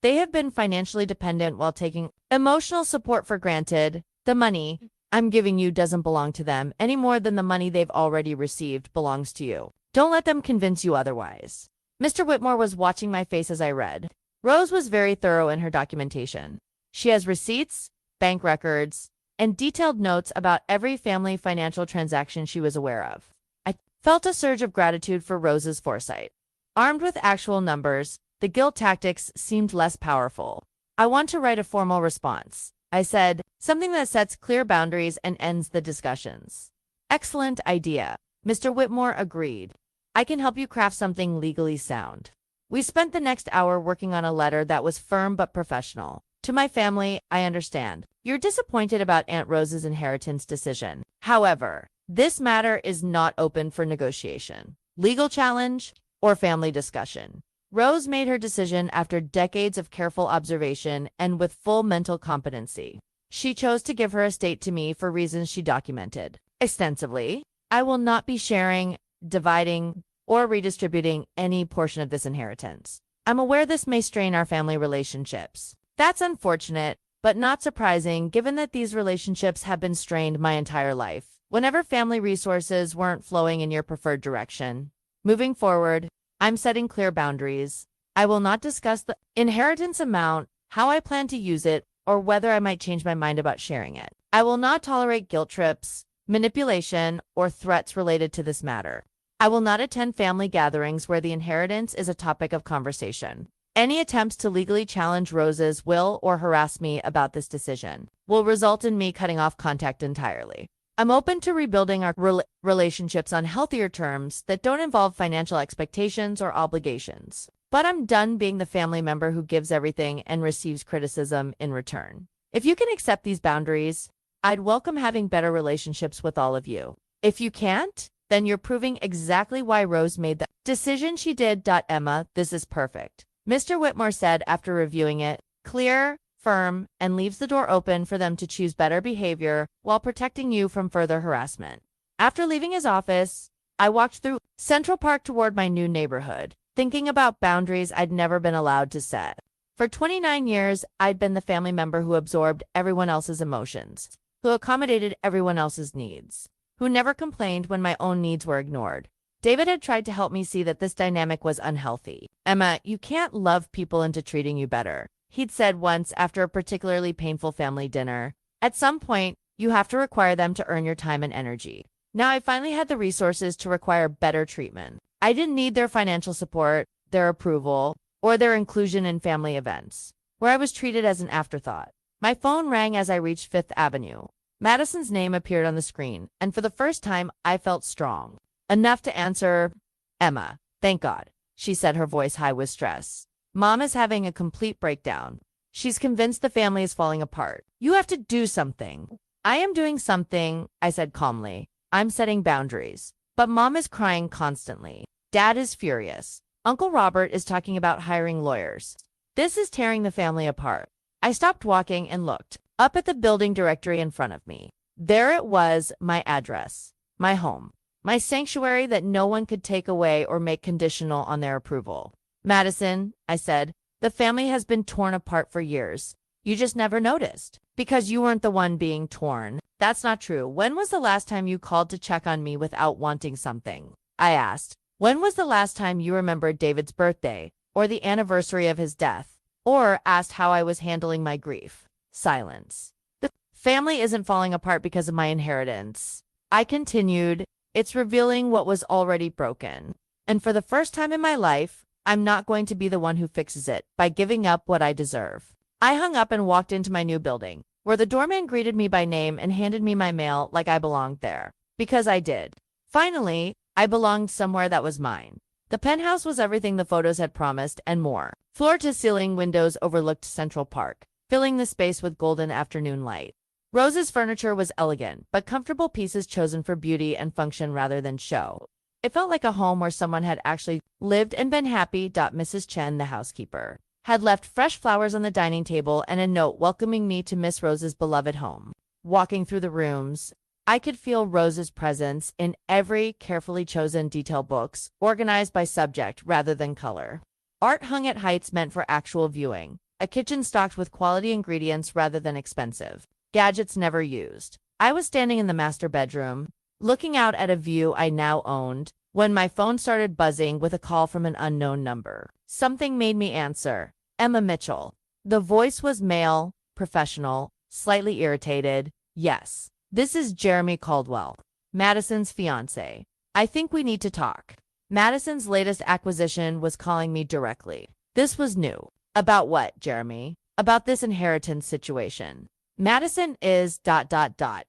They have been financially dependent while taking emotional support for granted. The money I'm giving you doesn't belong to them any more than the money they've already received belongs to you. Don't let them convince you otherwise. Mr. Whitmore was watching my face as I read. Rose was very thorough in her documentation. She has receipts, bank records, and detailed notes about every family financial transaction she was aware of. I felt a surge of gratitude for Rose's foresight. Armed with actual numbers, the guilt tactics seemed less powerful. I want to write a formal response, I said, something that sets clear boundaries and ends the discussions. Excellent idea. Mr. Whitmore agreed. I can help you craft something legally sound. We spent the next hour working on a letter that was firm but professional. To my family, I understand. You're disappointed about Aunt Rose's inheritance decision. However, this matter is not open for negotiation, legal challenge, or family discussion. Rose made her decision after decades of careful observation and with full mental competency. She chose to give her estate to me for reasons she documented extensively. I will not be sharing, dividing, or redistributing any portion of this inheritance. I'm aware this may strain our family relationships. That's unfortunate, but not surprising given that these relationships have been strained my entire life, whenever family resources weren't flowing in your preferred direction. Moving forward, I'm setting clear boundaries. I will not discuss the inheritance amount, how I plan to use it, or whether I might change my mind about sharing it. I will not tolerate guilt trips, manipulation, or threats related to this matter. I will not attend family gatherings where the inheritance is a topic of conversation. Any attempts to legally challenge Rose's will or harass me about this decision will result in me cutting off contact entirely. I'm open to rebuilding our relationships on healthier terms that don't involve financial expectations or obligations. But I'm done being the family member who gives everything and receives criticism in return. If you can accept these boundaries, I'd welcome having better relationships with all of you. If you can't, then you're proving exactly why Rose made the decision she did. Emma, this is perfect, Mr. Whitmore said after reviewing it. Clear, firm, and leaves the door open for them to choose better behavior while protecting you from further harassment. After leaving his office, I walked through Central Park toward my new neighborhood, thinking about boundaries I'd never been allowed to set. For 29 years, I'd been the family member who absorbed everyone else's emotions, who accommodated everyone else's needs, who never complained when my own needs were ignored. David had tried to help me see that this dynamic was unhealthy. Emma, you can't love people into treating you better, he'd said once after a particularly painful family dinner. At some point, you have to require them to earn your time and energy. Now I finally had the resources to require better treatment. I didn't need their financial support, their approval, or their inclusion in family events, where I was treated as an afterthought. My phone rang as I reached Fifth Avenue. Madison's name appeared on the screen, and for the first time, I felt strong enough to answer. Emma, thank God, she said, her voice high with stress. Mom is having a complete breakdown. She's convinced the family is falling apart. You have to do something. I am doing something, I said calmly. I'm setting boundaries. But Mom is crying constantly. Dad is furious. Uncle Robert is talking about hiring lawyers. This is tearing the family apart. I stopped walking and looked up at the building directory in front of me. There it was, my address, my home, my sanctuary that no one could take away or make conditional on their approval. Madison, I said, the family has been torn apart for years. You just never noticed. Because you weren't the one being torn. That's not true. When was the last time you called to check on me without wanting something? I asked. When was the last time you remembered David's birthday, or the anniversary of his death, or asked how I was handling my grief? Silence. The family isn't falling apart because of my inheritance, I continued. It's revealing what was already broken. And for the first time in my life, I'm not going to be the one who fixes it by giving up what I deserve. I hung up and walked into my new building, where the doorman greeted me by name and handed me my mail like I belonged there. Because I did. Finally, I belonged somewhere that was mine. The penthouse was everything the photos had promised and more. Floor-to-ceiling windows overlooked Central Park, filling the space with golden afternoon light. Rose's furniture was elegant, but comfortable pieces chosen for beauty and function rather than show. It felt like a home where someone had actually lived and been happy. Mrs. Chen, the housekeeper, had left fresh flowers on the dining table and a note welcoming me to Miss Rose's beloved home. Walking through the rooms, I could feel Rose's presence in every carefully chosen detail books, organized by subject rather than color. Art hung at heights meant for actual viewing, a kitchen stocked with quality ingredients rather than expensive. Gadgets never used. I was standing in the master bedroom, looking out at a view I now owned, when my phone started buzzing with a call from an unknown number. Something made me answer. Emma Mitchell. The voice was male, professional, slightly irritated. Yes, this is Jeremy Caldwell, Madison's fiancé. I think we need to talk. Madison's latest acquisition was calling me directly. This was new. About what, Jeremy? About this inheritance situation. Madison is ...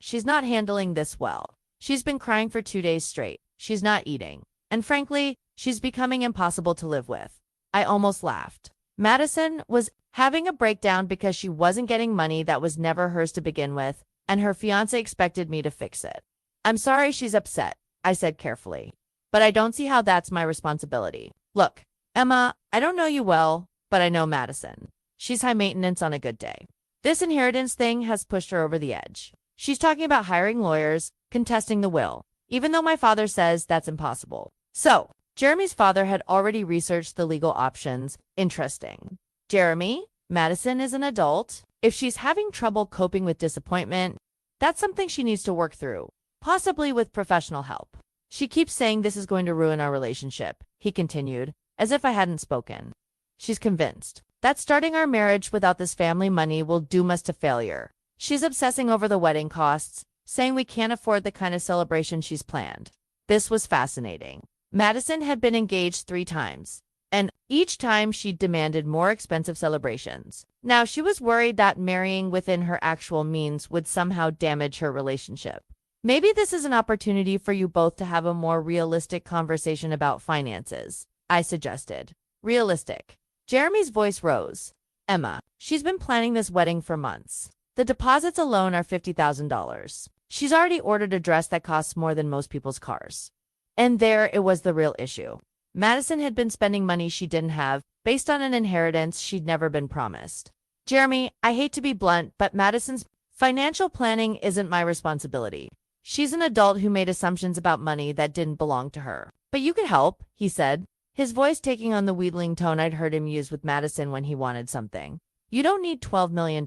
She's not handling this well. She's been crying for 2 days straight. She's not eating. And frankly, she's becoming impossible to live with. I almost laughed. Madison was having a breakdown because she wasn't getting money that was never hers to begin with, and her fiancé expected me to fix it. I'm sorry she's upset, I said carefully. But I don't see how that's my responsibility. Look, Emma, I don't know you well, but I know Madison. She's high maintenance on a good day. This inheritance thing has pushed her over the edge. She's talking about hiring lawyers, contesting the will, even though my father says that's impossible. So, Jeremy's father had already researched the legal options. Interesting. Jeremy, Madison is an adult. If she's having trouble coping with disappointment, that's something she needs to work through, possibly with professional help. She keeps saying this is going to ruin our relationship, he continued, as if I hadn't spoken. She's convinced that starting our marriage without this family money will doom us to failure. She's obsessing over the wedding costs, saying we can't afford the kind of celebration she's planned. This was fascinating. Madison had been engaged 3 times, and each time she demanded more expensive celebrations. Now she was worried that marrying within her actual means would somehow damage her relationship. Maybe this is an opportunity for you both to have a more realistic conversation about finances, I suggested. Realistic. Jeremy's voice rose. Emma, she's been planning this wedding for months. The deposits alone are $50,000. She's already ordered a dress that costs more than most people's cars. And there it was the real issue. Madison had been spending money she didn't have, based on an inheritance she'd never been promised. Jeremy, I hate to be blunt, but Madison's financial planning isn't my responsibility. She's an adult who made assumptions about money that didn't belong to her. But you could help, he said, his voice taking on the wheedling tone I'd heard him use with Madison when he wanted something. You don't need $12 million.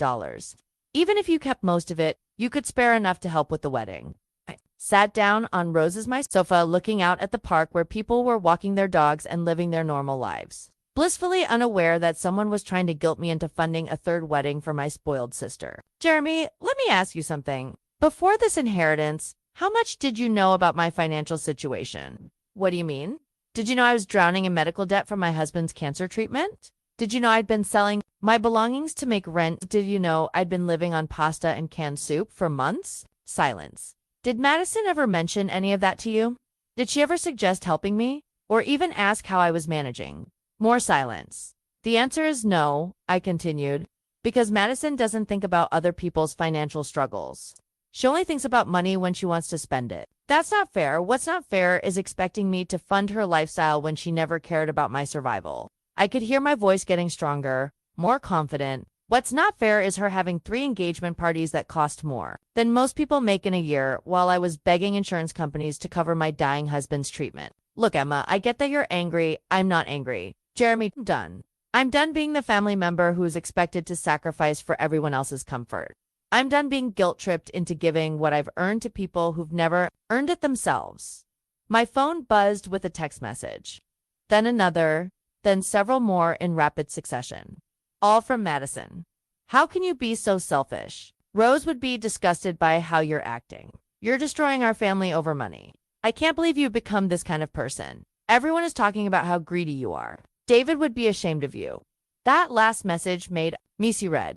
Even if you kept most of it, you could spare enough to help with the wedding. I sat down on Rose's my sofa looking out at the park where people were walking their dogs and living their normal lives, blissfully unaware that someone was trying to guilt me into funding a 3rd wedding for my spoiled sister. Jeremy, let me ask you something. Before this inheritance, how much did you know about my financial situation? What do you mean? Did you know I was drowning in medical debt from my husband's cancer treatment? Did you know I'd been selling my belongings to make rent? Did you know I'd been living on pasta and canned soup for months? Silence. Did Madison ever mention any of that to you? Did she ever suggest helping me? Or even ask how I was managing? More silence. The answer is no, I continued, because Madison doesn't think about other people's financial struggles. She only thinks about money when she wants to spend it. That's not fair. What's not fair is expecting me to fund her lifestyle when she never cared about my survival. I could hear my voice getting stronger, more confident. What's not fair is her having 3 engagement parties that cost more than most people make in a year while I was begging insurance companies to cover my dying husband's treatment. Look, Emma, I get that you're angry. I'm not angry. Jeremy, I'm done. I'm done being the family member who's expected to sacrifice for everyone else's comfort. I'm done being guilt-tripped into giving what I've earned to people who've never earned it themselves. My phone buzzed with a text message. Then another, then several more in rapid succession. All from Madison. How can you be so selfish? Rose would be disgusted by how you're acting. You're destroying our family over money. I can't believe you've become this kind of person. Everyone is talking about how greedy you are. David would be ashamed of you. That last message made me see red.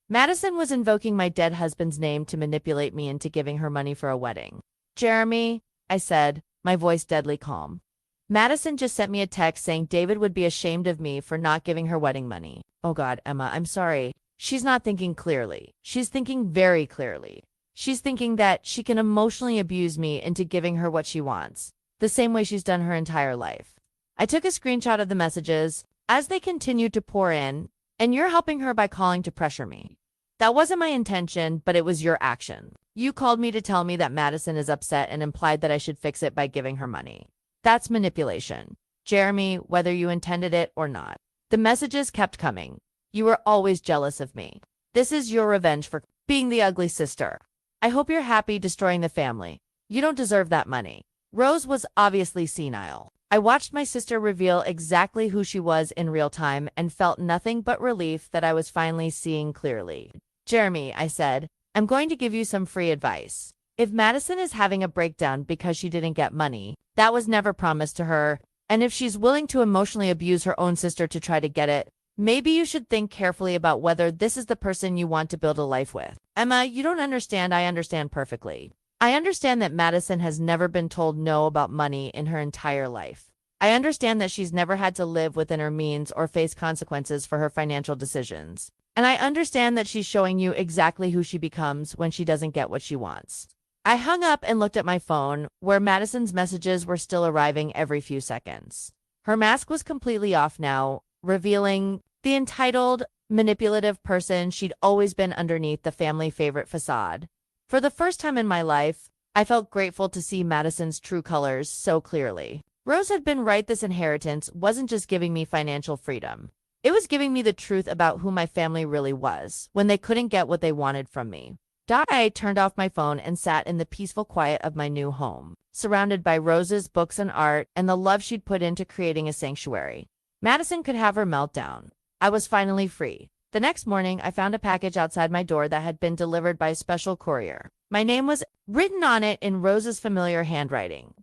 Madison was invoking my dead husband's name to manipulate me into giving her money for a wedding. Jeremy, I said, my voice deadly calm. Madison just sent me a text saying David would be ashamed of me for not giving her wedding money. Oh God, Emma, I'm sorry. She's not thinking clearly. She's thinking very clearly. She's thinking that she can emotionally abuse me into giving her what she wants, the same way she's done her entire life. I took a screenshot of the messages as they continued to pour in, and you're helping her by calling to pressure me. That wasn't my intention, but it was your action. You called me to tell me that Madison is upset and implied that I should fix it by giving her money. That's manipulation. Jeremy, whether you intended it or not. The messages kept coming. You were always jealous of me. This is your revenge for being the ugly sister. I hope you're happy destroying the family. You don't deserve that money. Rose was obviously senile. I watched my sister reveal exactly who she was in real time and felt nothing but relief that I was finally seeing clearly. Jeremy, I said, I'm going to give you some free advice. If Madison is having a breakdown because she didn't get money, that was never promised to her, and if she's willing to emotionally abuse her own sister to try to get it, maybe you should think carefully about whether this is the person you want to build a life with. Emma, you don't understand. I understand perfectly. I understand that Madison has never been told no about money in her entire life. I understand that she's never had to live within her means or face consequences for her financial decisions. And I understand that she's showing you exactly who she becomes when she doesn't get what she wants. I hung up and looked at my phone, where Madison's messages were still arriving every few seconds. Her mask was completely off now, revealing the entitled, manipulative person she'd always been underneath the family favorite facade. For the first time in my life, I felt grateful to see Madison's true colors so clearly. Rose had been right. This inheritance wasn't just giving me financial freedom. It was giving me the truth about who my family really was when they couldn't get what they wanted from me. I turned off my phone and sat in the peaceful quiet of my new home, surrounded by Rose's books and art and the love she'd put into creating a sanctuary. Madison could have her meltdown. I was finally free. The next morning, I found a package outside my door that had been delivered by a special courier. My name was written on it in Rose's familiar handwriting.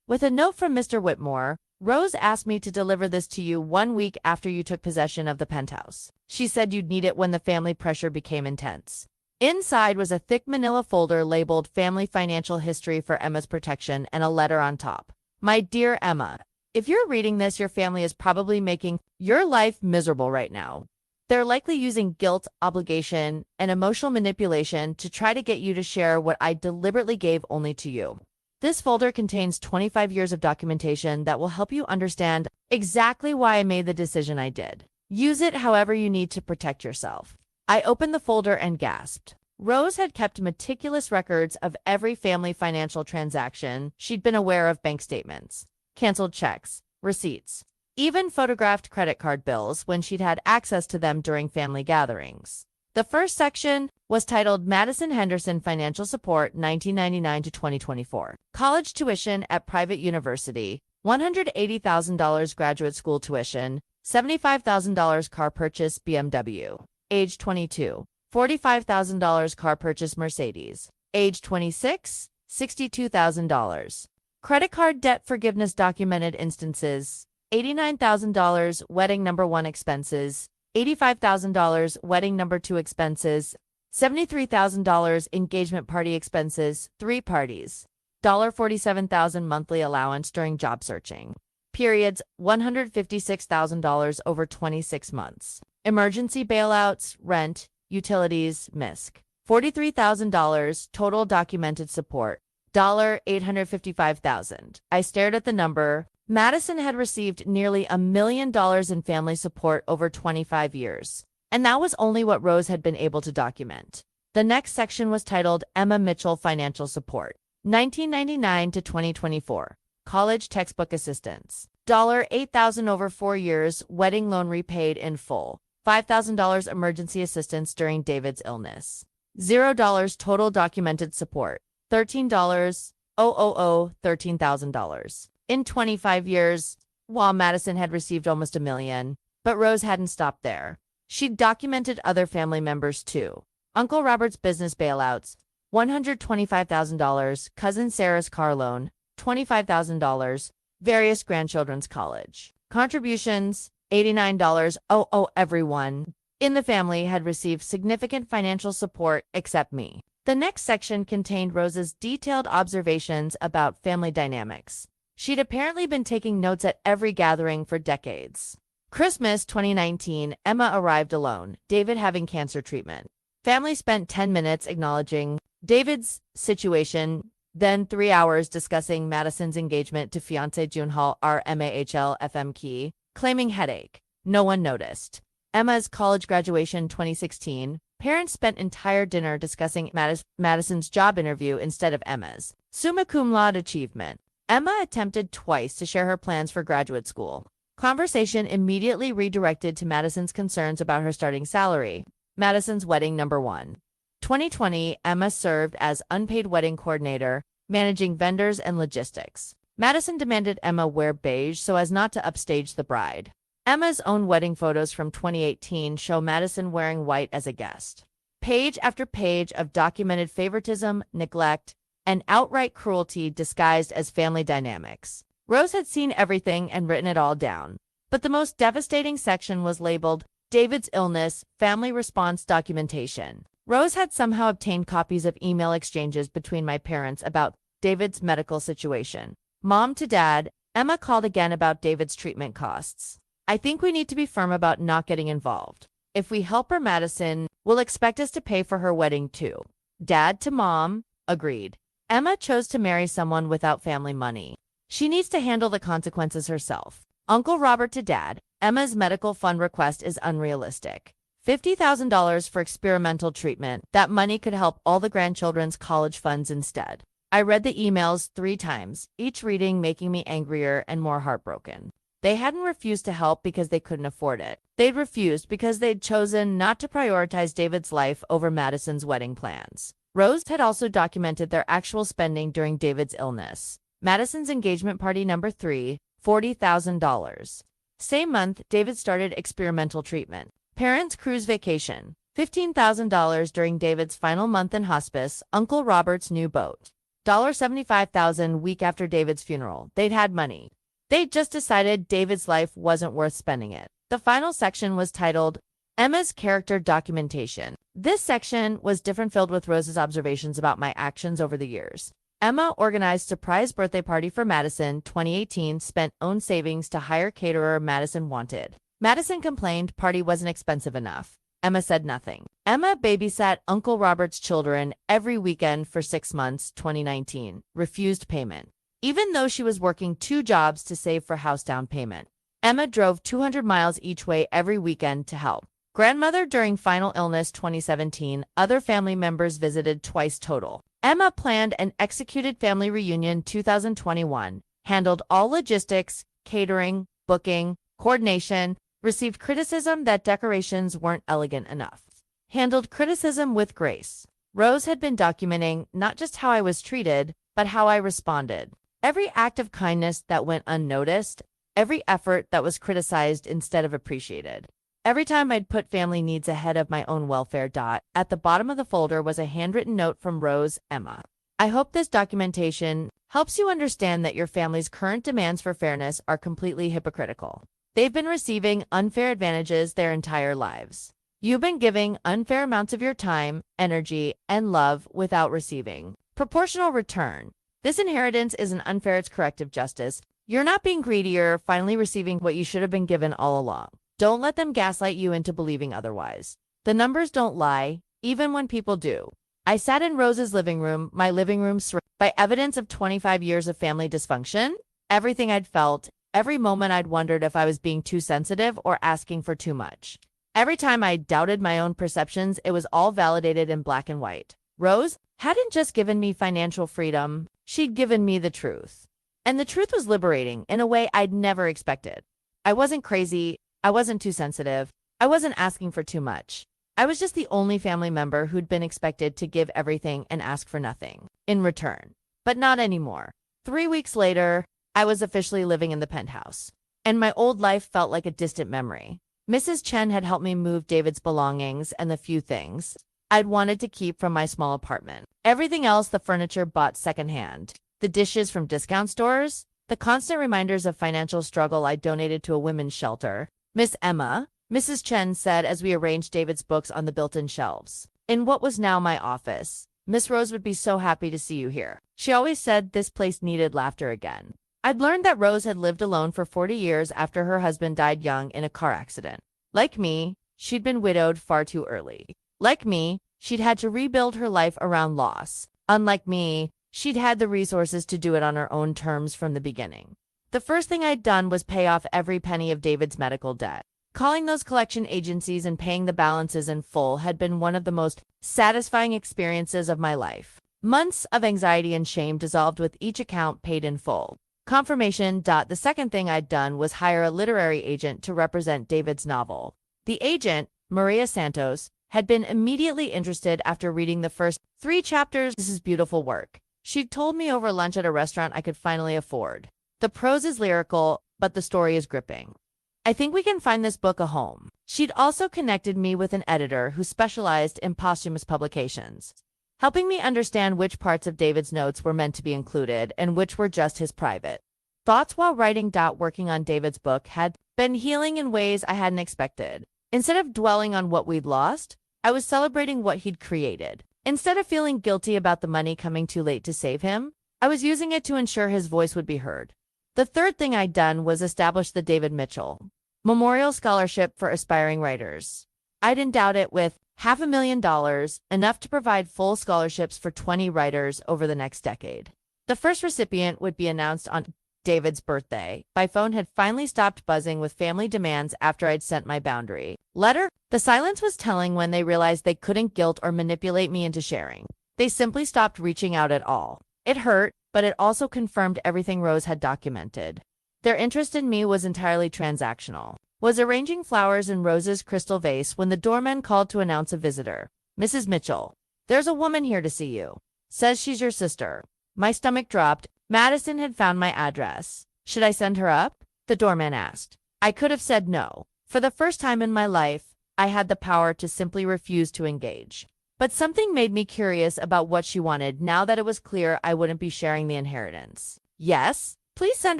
With a note from Mr. Whitmore, Rose asked me to deliver this to you 1 week after you took possession of the penthouse. She said you'd need it when the family pressure became intense. Inside was a thick manila folder labeled Family Financial History for Emma's protection and a letter on top. My dear Emma, if you're reading this, your family is probably making your life miserable right now. They're likely using guilt, obligation, and emotional manipulation to try to get you to share what I deliberately gave only to you. This folder contains 25 years of documentation that will help you understand exactly why I made the decision I did. Use it however you need to protect yourself. I opened the folder and gasped. Rose had kept meticulous records of every family financial transaction she'd been aware of: bank statements, canceled checks, receipts, even photographed credit card bills when she'd had access to them during family gatherings. The first section was titled Madison Henderson Financial Support 1999 to 2024. College tuition at private university, $180,000 graduate school tuition, $75,000 car purchase BMW. Age 22, $45,000 car purchase Mercedes. Age 26, $62,000. Credit card debt forgiveness documented instances, $89,000 wedding number 1 expenses, $85,000 wedding number 2 expenses, $73,000 engagement party expenses, 3 parties, $47,000 monthly allowance during job searching. Periods, $156,000 over 26 months. Emergency bailouts, rent, utilities, MISC. $43,000 total documented support. $855,000. I stared at the number. Madison had received nearly $1 million in family support over 25 years. And that was only what Rose had been able to document. The next section was titled Emma Mitchell Financial Support, 1999 to 2024. College textbook assistance. $8,000 over 4 years, wedding loan repaid in full. $5,000 emergency assistance during David's illness. $0 total documented support. $13,000 in 25 years, while Madison had received almost $1 million. But Rose hadn't stopped there. She'd documented other family members too. Uncle Robert's business bailouts, $125,000, cousin Sarah's car loan, $25,000, various grandchildren's college. Contributions, $89. Oh, everyone in the family had received significant financial support except me. The next section contained Rose's detailed observations about family dynamics. She'd apparently been taking notes at every gathering for decades. Christmas 2019, Emma arrived alone, David having cancer treatment. Family spent 10 minutes acknowledging David's situation, then 3 hours discussing Madison's engagement to fiancé Junhal RMAHL FM Key, claiming headache. No one noticed. Emma's college graduation 2016, parents spent entire dinner discussing Madison's job interview instead of Emma's. Summa cum laude achievement. Emma attempted twice to share her plans for graduate school. Conversation immediately redirected to Madison's concerns about her starting salary. Madison's wedding number 1. 2020, Emma served as unpaid wedding coordinator, managing vendors and logistics. Madison demanded Emma wear beige so as not to upstage the bride. Emma's own wedding photos from 2018 show Madison wearing white as a guest. Page after page of documented favoritism, neglect, and outright cruelty disguised as family dynamics. Rose had seen everything and written it all down. But the most devastating section was labeled, David's illness, family response documentation. Rose had somehow obtained copies of email exchanges between my parents about David's medical situation. Mom to Dad, Emma called again about David's treatment costs. I think we need to be firm about not getting involved. If we help her, Madison will expect us to pay for her wedding too. Dad to Mom, agreed. Emma chose to marry someone without family money. She needs to handle the consequences herself. Uncle Robert to Dad, Emma's medical fund request is unrealistic. $50,000 for experimental treatment. That money could help all the grandchildren's college funds instead. I read the emails 3 times, each reading making me angrier and more heartbroken. They hadn't refused to help because they couldn't afford it. They'd refused because they'd chosen not to prioritize David's life over Madison's wedding plans. Rose had also documented their actual spending during David's illness. Madison's engagement party number 3, $40,000. Same month, David started experimental treatment. Parents' cruise vacation, $15,000 during David's final month in hospice. Uncle Robert's new boat, $75,000 week after David's funeral. They'd had money. They'd just decided David's life wasn't worth spending it. The final section was titled, Emma's character documentation. This section was different, filled with Rose's observations about my actions over the years. Emma organized surprise birthday party for Madison, 2018, spent own savings to hire caterer Madison wanted. Madison complained party wasn't expensive enough. Emma said nothing. Emma babysat Uncle Robert's children every weekend for 6 months, 2019, refused payment. Even though she was working 2 jobs to save for house down payment. Emma drove 200 miles each way every weekend to help. Grandmother during final illness 2017, other family members visited twice total. Emma planned and executed family reunion 2021, handled all logistics, catering, booking, coordination, received criticism that decorations weren't elegant enough. Handled criticism with grace. Rose had been documenting not just how I was treated, but how I responded. Every act of kindness that went unnoticed, every effort that was criticized instead of appreciated. Every time I'd put family needs ahead of my own welfare. At the bottom of the folder was a handwritten note from Rose, Emma. I hope this documentation helps you understand that your family's current demands for fairness are completely hypocritical. They've been receiving unfair advantages their entire lives. You've been giving unfair amounts of your time, energy, and love without receiving proportional return. This inheritance isn't unfair, it's corrective justice. You're not being greedy, you're finally receiving what you should have been given all along. Don't let them gaslight you into believing otherwise. The numbers don't lie, even when people do. I sat in Rose's living room, my living room surrounded by evidence of 25 years of family dysfunction. Everything I'd felt, every moment I'd wondered if I was being too sensitive or asking for too much. Every time I doubted my own perceptions, it was all validated in black and white. Rose hadn't just given me financial freedom, she'd given me the truth. And the truth was liberating in a way I'd never expected. I wasn't crazy, I wasn't too sensitive, I wasn't asking for too much. I was just the only family member who'd been expected to give everything and ask for nothing in return. But not anymore. 3 weeks later, I was officially living in the penthouse. And my old life felt like a distant memory. Mrs. Chen had helped me move David's belongings and the few things I'd wanted to keep from my small apartment. Everything else, the furniture, bought secondhand. the dishes from discount stores, the constant reminders of financial struggle I donated to a women's shelter. Miss Emma, Mrs. Chen said as we arranged David's books on the built-in shelves. In what was now my office. Miss Rose would be so happy to see you here. She always said this place needed laughter again. I'd learned that Rose had lived alone for 40 years after her husband died young in a car accident. Like me, she'd been widowed far too early. Like me, she'd had to rebuild her life around loss. Unlike me, she'd had the resources to do it on her own terms from the beginning. The first thing I'd done was pay off every penny of David's medical debt. Calling those collection agencies and paying the balances in full had been one of the most satisfying experiences of my life. Months of anxiety and shame dissolved with each account paid in full. Confirmation. The second thing I'd done was hire a literary agent to represent David's novel. The agent, Maria Santos, had been immediately interested after reading the first 3 chapters. This is beautiful work. She'd told me over lunch at a restaurant I could finally afford. The prose is lyrical, but the story is gripping. I think we can find this book a home. She'd also connected me with an editor who specialized in posthumous publications, helping me understand which parts of David's notes were meant to be included and which were just his private thoughts while writing. Working on David's book had been healing in ways I hadn't expected. Instead of dwelling on what we'd lost, I was celebrating what he'd created. Instead of feeling guilty about the money coming too late to save him, I was using it to ensure his voice would be heard. The third thing I'd done was establish the David Mitchell Memorial Scholarship for Aspiring Writers. I'd endowed it with $500,000, enough to provide full scholarships for 20 writers over the next decade. The first recipient would be announced on David's birthday. My phone had finally stopped buzzing with family demands after I'd sent my boundary letter. The silence was telling when they realized they couldn't guilt or manipulate me into sharing. They simply stopped reaching out at all. It hurt, but it also confirmed everything Rose had documented. Their interest in me was entirely transactional. Was arranging flowers in Rose's crystal vase when the doorman called to announce a visitor. Mrs. Mitchell, there's a woman here to see you. Says she's your sister. My stomach dropped. Madison had found my address. Should I send her up? The doorman asked. I could have said no. For the first time in my life, I had the power to simply refuse to engage. But something made me curious about what she wanted now that it was clear I wouldn't be sharing the inheritance. Yes, please send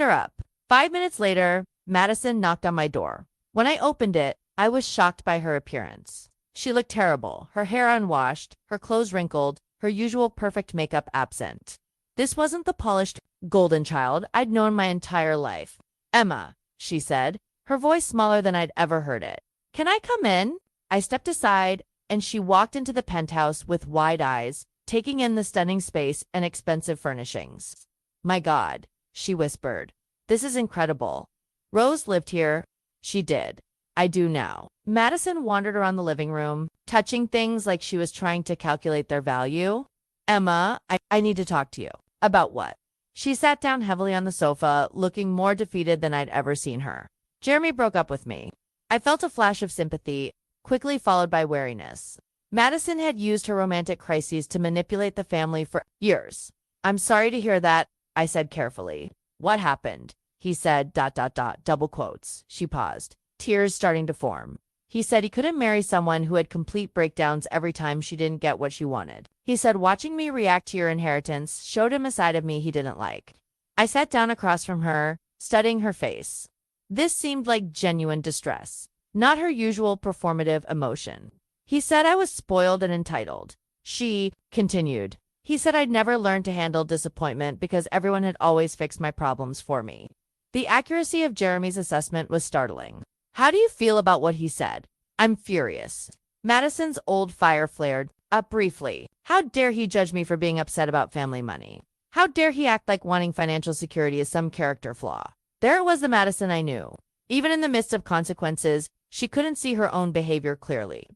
her up. 5 minutes later, Madison knocked on my door. When I opened it, I was shocked by her appearance. She looked terrible, her hair unwashed, her clothes wrinkled, her usual perfect makeup absent. This wasn't the polished, golden child I'd known my entire life. Emma, she said, her voice smaller than I'd ever heard it. Can I come in? I stepped aside, and she walked into the penthouse with wide eyes, taking in the stunning space and expensive furnishings. My God, she whispered. This is incredible. Rose lived here. She did. I do now. Madison wandered around the living room, touching things like she was trying to calculate their value. Emma, I need to talk to you. About what? She sat down heavily on the sofa, looking more defeated than I'd ever seen her. Jeremy broke up with me. I felt a flash of sympathy, quickly followed by wariness. Madison had used her romantic crises to manipulate the family for years. I'm sorry to hear that, I said carefully. What happened? He said, ... double quotes. She paused, tears starting to form. He said he couldn't marry someone who had complete breakdowns every time she didn't get what she wanted. He said watching me react to your inheritance showed him a side of me he didn't like. I sat down across from her, studying her face. This seemed like genuine distress, not her usual performative emotion. He said I was spoiled and entitled. She continued. He said I'd never learned to handle disappointment because everyone had always fixed my problems for me. The accuracy of Jeremy's assessment was startling. How do you feel about what he said? I'm furious. Madison's old fire flared up briefly. How dare he judge me for being upset about family money? How dare he act like wanting financial security is some character flaw? There it was, the Madison I knew. Even in the midst of consequences, she couldn't see her own behavior clearly.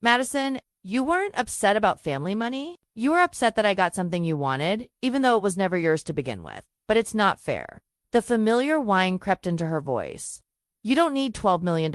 Madison, you weren't upset about family money. You were upset that I got something you wanted, even though it was never yours to begin with. But it's not fair. The familiar whine crept into her voice. You don't need $12 million.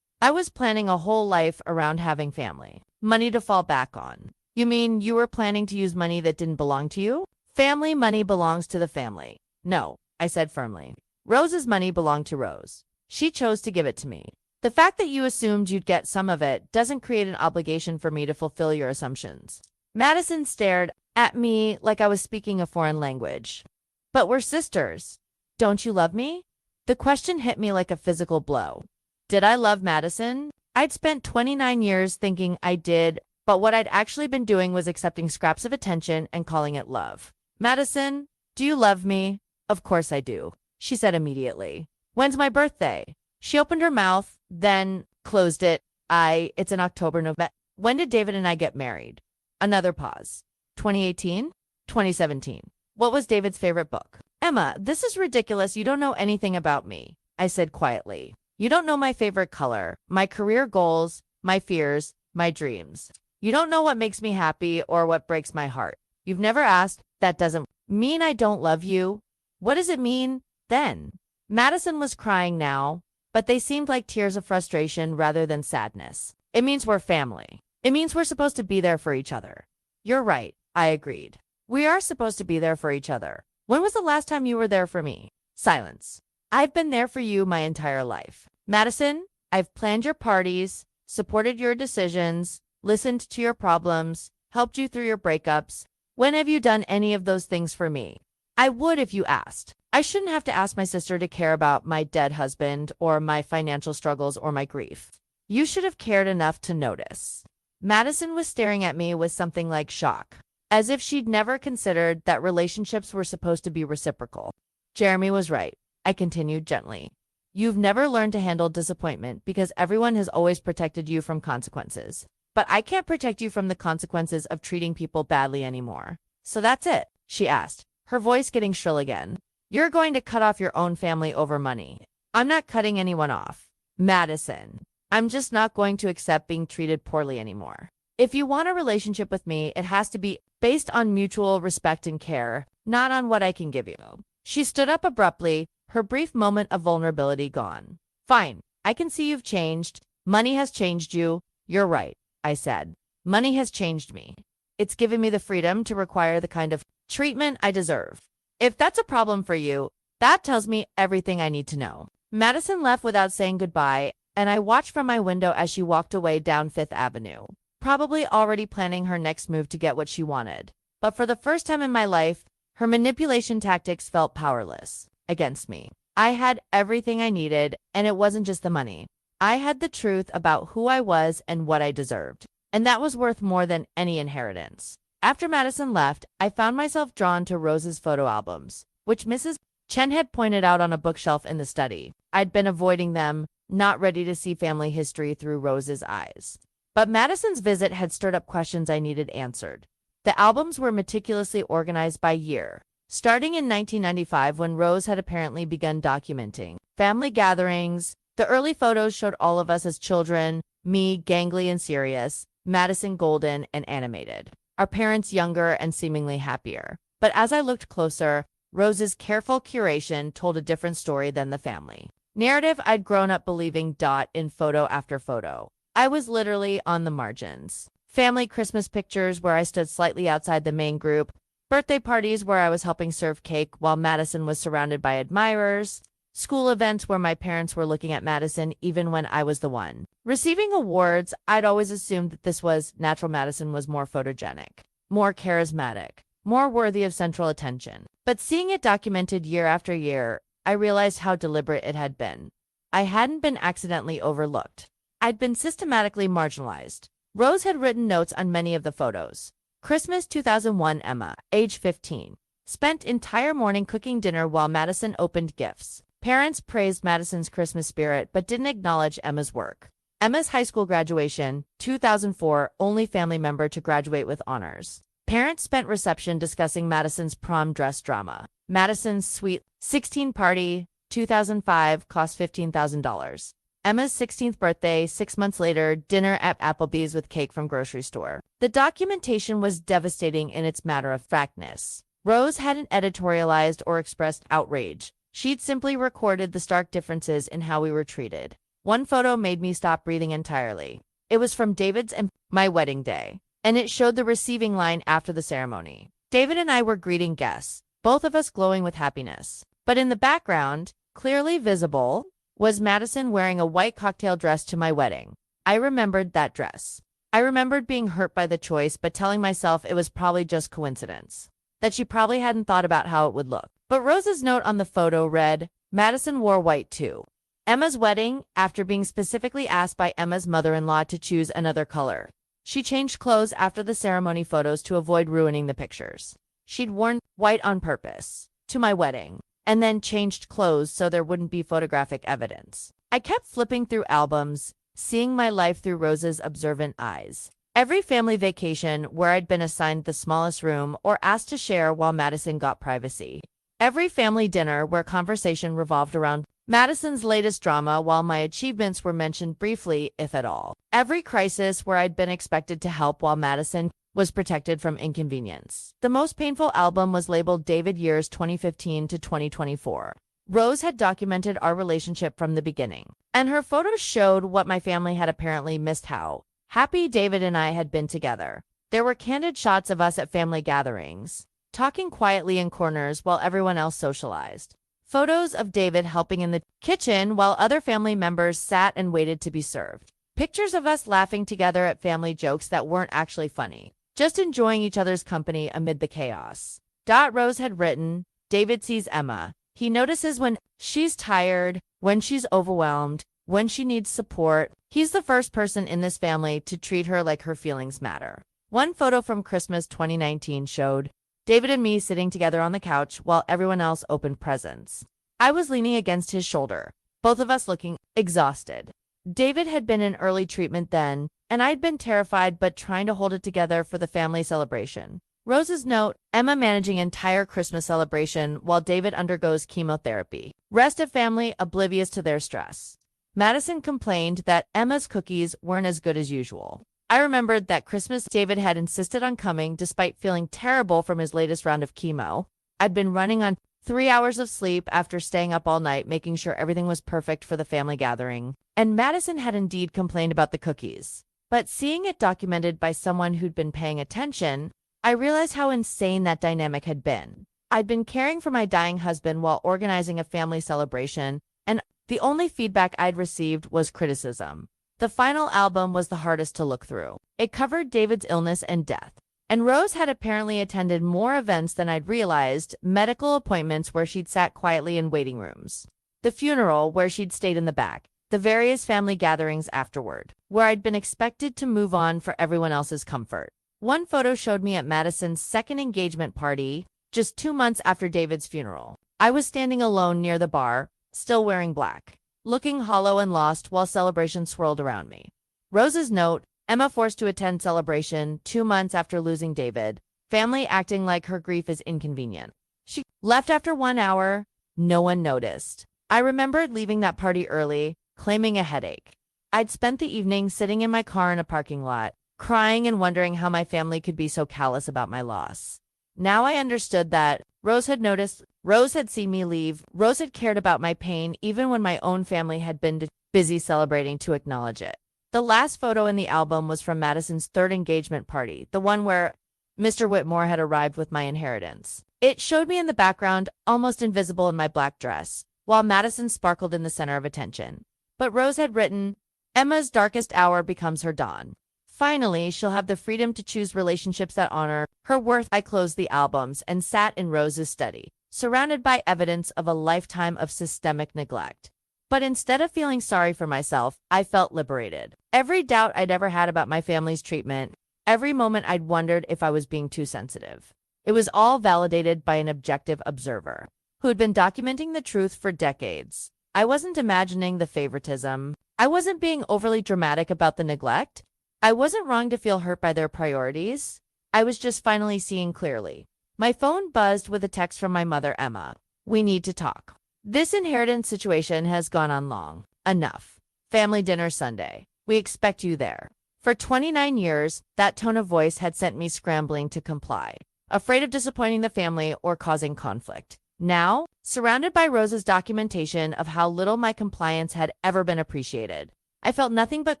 I was planning a whole life around having family. Money to fall back on. You mean you were planning to use money that didn't belong to you? Family money belongs to the family. No, I said firmly. Rose's money belonged to Rose. She chose to give it to me. The fact that you assumed you'd get some of it doesn't create an obligation for me to fulfill your assumptions. Madison stared at me like I was speaking a foreign language. But we're sisters. Don't you love me? The question hit me like a physical blow. Did I love Madison? I'd spent 29 years thinking I did, but what I'd actually been doing was accepting scraps of attention and calling it love. Madison, do you love me? Of course I do, she said immediately. When's my birthday? She opened her mouth, then closed it. It's in October, November. When did David and I get married? Another pause. 2018? 2017. What was David's favorite book? Emma, this is ridiculous. You don't know anything about me, I said quietly. You don't know my favorite color, my career goals, my fears, my dreams. You don't know what makes me happy or what breaks my heart. You've never asked. That doesn't mean I don't love you. What does it mean then? Madison was crying now, but they seemed like tears of frustration rather than sadness. It means we're family. It means we're supposed to be there for each other. You're right, I agreed. We are supposed to be there for each other. When was the last time you were there for me? Silence. I've been there for you my entire life. Madison, I've planned your parties, supported your decisions, listened to your problems, helped you through your breakups. When have you done any of those things for me? I would if you asked. I shouldn't have to ask my sister to care about my dead husband or my financial struggles or my grief. You should have cared enough to notice. Madison was staring at me with something like shock, as if she'd never considered that relationships were supposed to be reciprocal. Jeremy was right, I continued gently. You've never learned to handle disappointment because everyone has always protected you from consequences. But I can't protect you from the consequences of treating people badly anymore. So that's it, she asked, her voice getting shrill again. You're going to cut off your own family over money. I'm not cutting anyone off. Madison, I'm just not going to accept being treated poorly anymore. If you want a relationship with me, it has to be based on mutual respect and care, not on what I can give you. She stood up abruptly, her brief moment of vulnerability gone. Fine, I can see you've changed. Money has changed you. You're right, I said. Money has changed me. It's given me the freedom to require the kind of treatment I deserve. If that's a problem for you, that tells me everything I need to know. Madison left without saying goodbye, and I watched from my window as she walked away down Fifth Avenue, probably already planning her next move to get what she wanted. But for the first time in my life, her manipulation tactics felt powerless against me. I had everything I needed, and it wasn't just the money. I had the truth about who I was and what I deserved, and that was worth more than any inheritance. After Madison left, I found myself drawn to Rose's photo albums, which Mrs. Chen had pointed out on a bookshelf in the study. I'd been avoiding them, not ready to see family history through Rose's eyes. But Madison's visit had stirred up questions I needed answered. The albums were meticulously organized by year, starting in 1995 when Rose had apparently begun documenting family gatherings. The early photos showed all of us as children, me gangly and serious, Madison golden and animated, our parents younger and seemingly happier. But as I looked closer, Rose's careful curation told a different story than the family narrative I'd grown up believing. In photo after photo, I was literally on the margins. Family Christmas pictures where I stood slightly outside the main group, birthday parties where I was helping serve cake while Madison was surrounded by admirers, school events where my parents were looking at Madison even when I was the one receiving awards. I'd always assumed that this was natural. Madison was more photogenic, more charismatic, more worthy of central attention. But seeing it documented year after year, I realized how deliberate it had been. I hadn't been accidentally overlooked. I'd been systematically marginalized. Rose had written notes on many of the photos. Christmas 2001, Emma, age 15. Spent entire morning cooking dinner while Madison opened gifts. Parents praised Madison's Christmas spirit but didn't acknowledge Emma's work. Emma's high school graduation, 2004, only family member to graduate with honors. Parents spent reception discussing Madison's prom dress drama. Madison's sweet 16 party, 2005, cost $15,000. Emma's 16th birthday, 6 months later, dinner at Applebee's with cake from grocery store. The documentation was devastating in its matter-of-factness. Rose hadn't editorialized or expressed outrage. She'd simply recorded the stark differences in how we were treated. One photo made me stop breathing entirely. It was from David's and my wedding day, and it showed the receiving line after the ceremony. David and I were greeting guests, both of us glowing with happiness. But in the background, clearly visible, was Madison wearing a white cocktail dress to my wedding. I remembered that dress. I remembered being hurt by the choice, but telling myself it was probably just coincidence, that she probably hadn't thought about how it would look. But Rose's note on the photo read, Madison wore white too. Emma's wedding, after being specifically asked by Emma's mother-in-law to choose another color. She changed clothes after the ceremony photos to avoid ruining the pictures. She'd worn white on purpose to my wedding, and then changed clothes so there wouldn't be photographic evidence. I kept flipping through albums, seeing my life through Rose's observant eyes. Every family vacation where I'd been assigned the smallest room or asked to share while Madison got privacy. Every family dinner where conversation revolved around Madison's latest drama while my achievements were mentioned briefly, if at all. Every crisis where I'd been expected to help while Madison was protected from inconvenience. The most painful album was labeled David Years 2015 to 2024. Rose had documented our relationship from the beginning, and her photos showed what my family had apparently missed: how happy David and I had been together. There were candid shots of us at family gatherings, talking quietly in corners while everyone else socialized. Photos of David helping in the kitchen while other family members sat and waited to be served. Pictures of us laughing together at family jokes that weren't actually funny, just enjoying each other's company amid the chaos. Rose had written, David sees Emma. He notices when she's tired, when she's overwhelmed, when she needs support. He's the first person in this family to treat her like her feelings matter. One photo from Christmas 2019 showed David and me sitting together on the couch while everyone else opened presents. I was leaning against his shoulder, both of us looking exhausted. David had been in early treatment then, and I'd been terrified but trying to hold it together for the family celebration. Rose's note, Emma managing entire Christmas celebration while David undergoes chemotherapy. Rest of family oblivious to their stress. Madison complained that Emma's cookies weren't as good as usual. I remembered that Christmas David had insisted on coming despite feeling terrible from his latest round of chemo. I'd been running on 3 hours of sleep after staying up all night making sure everything was perfect for the family gathering. And Madison had indeed complained about the cookies. But seeing it documented by someone who'd been paying attention, I realized how insane that dynamic had been. I'd been caring for my dying husband while organizing a family celebration, and the only feedback I'd received was criticism. The final album was the hardest to look through. It covered David's illness and death. And Rose had apparently attended more events than I'd realized, medical appointments where she'd sat quietly in waiting rooms, the funeral where she'd stayed in the back, the various family gatherings afterward, where I'd been expected to move on for everyone else's comfort. One photo showed me at Madison's second engagement party, just 2 months after David's funeral. I was standing alone near the bar, still wearing black, looking hollow and lost while celebration swirled around me. Rose's note, Emma forced to attend celebration 2 months after losing David, family acting like her grief is inconvenient. She left after 1 hour, no one noticed. I remembered leaving that party early, claiming a headache. I'd spent the evening sitting in my car in a parking lot, crying and wondering how my family could be so callous about my loss. Now I understood that Rose had noticed, Rose had seen me leave, Rose had cared about my pain even when my own family had been busy celebrating to acknowledge it. The last photo in the album was from Madison's third engagement party, the one where Mr. Whitmore had arrived with my inheritance. It showed me in the background, almost invisible in my black dress, while Madison sparkled in the center of attention. But Rose had written, Emma's darkest hour becomes her dawn. Finally, she'll have the freedom to choose relationships that honor her worth. I closed the albums and sat in Rose's study, surrounded by evidence of a lifetime of systemic neglect. But instead of feeling sorry for myself, I felt liberated. Every doubt I'd ever had about my family's treatment, every moment I'd wondered if I was being too sensitive, it was all validated by an objective observer who had been documenting the truth for decades. I wasn't imagining the favoritism. I wasn't being overly dramatic about the neglect. I wasn't wrong to feel hurt by their priorities. I was just finally seeing clearly. My phone buzzed with a text from my mother, Emma. We need to talk. This inheritance situation has gone on long enough. Family dinner Sunday. We expect you there. For 29 years, that tone of voice had sent me scrambling to comply, afraid of disappointing the family or causing conflict. Now, surrounded by Rose's documentation of how little my compliance had ever been appreciated, I felt nothing but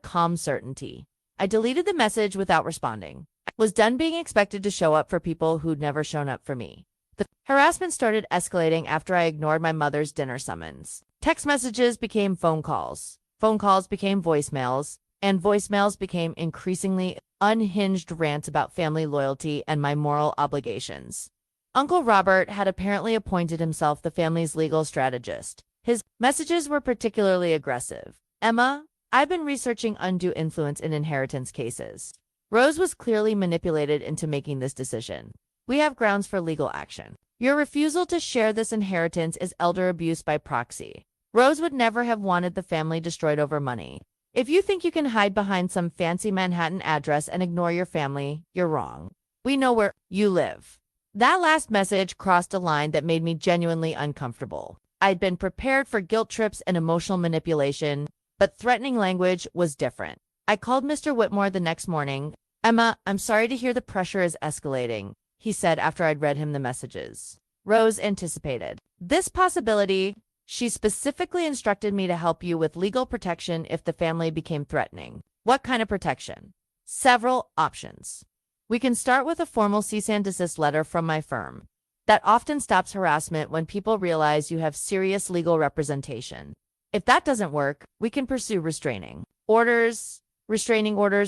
calm certainty. I deleted the message without responding. I was done being expected to show up for people who'd never shown up for me. The harassment started escalating after I ignored my mother's dinner summons. Text messages became phone calls. Phone calls became voicemails. and voicemails became increasingly unhinged rants about family loyalty and my moral obligations. Uncle Robert had apparently appointed himself the family's legal strategist. His messages were particularly aggressive. Emma, I've been researching undue influence in inheritance cases. Rose was clearly manipulated into making this decision. We have grounds for legal action. Your refusal to share this inheritance is elder abuse by proxy. Rose would never have wanted the family destroyed over money. If you think you can hide behind some fancy Manhattan address and ignore your family, you're wrong. We know where you live. That last message crossed a line that made me genuinely uncomfortable. I'd been prepared for guilt trips and emotional manipulation, but threatening language was different. I called Mr. Whitmore the next morning. Emma, I'm sorry to hear the pressure is escalating, he said after I'd read him the messages. Rose anticipated this possibility. She specifically instructed me to help you with legal protection if the family became threatening. What kind of protection? Several options. We can start with a formal cease and desist letter from my firm. That often stops harassment when people realize you have serious legal representation. If that doesn't work, we can pursue restraining orders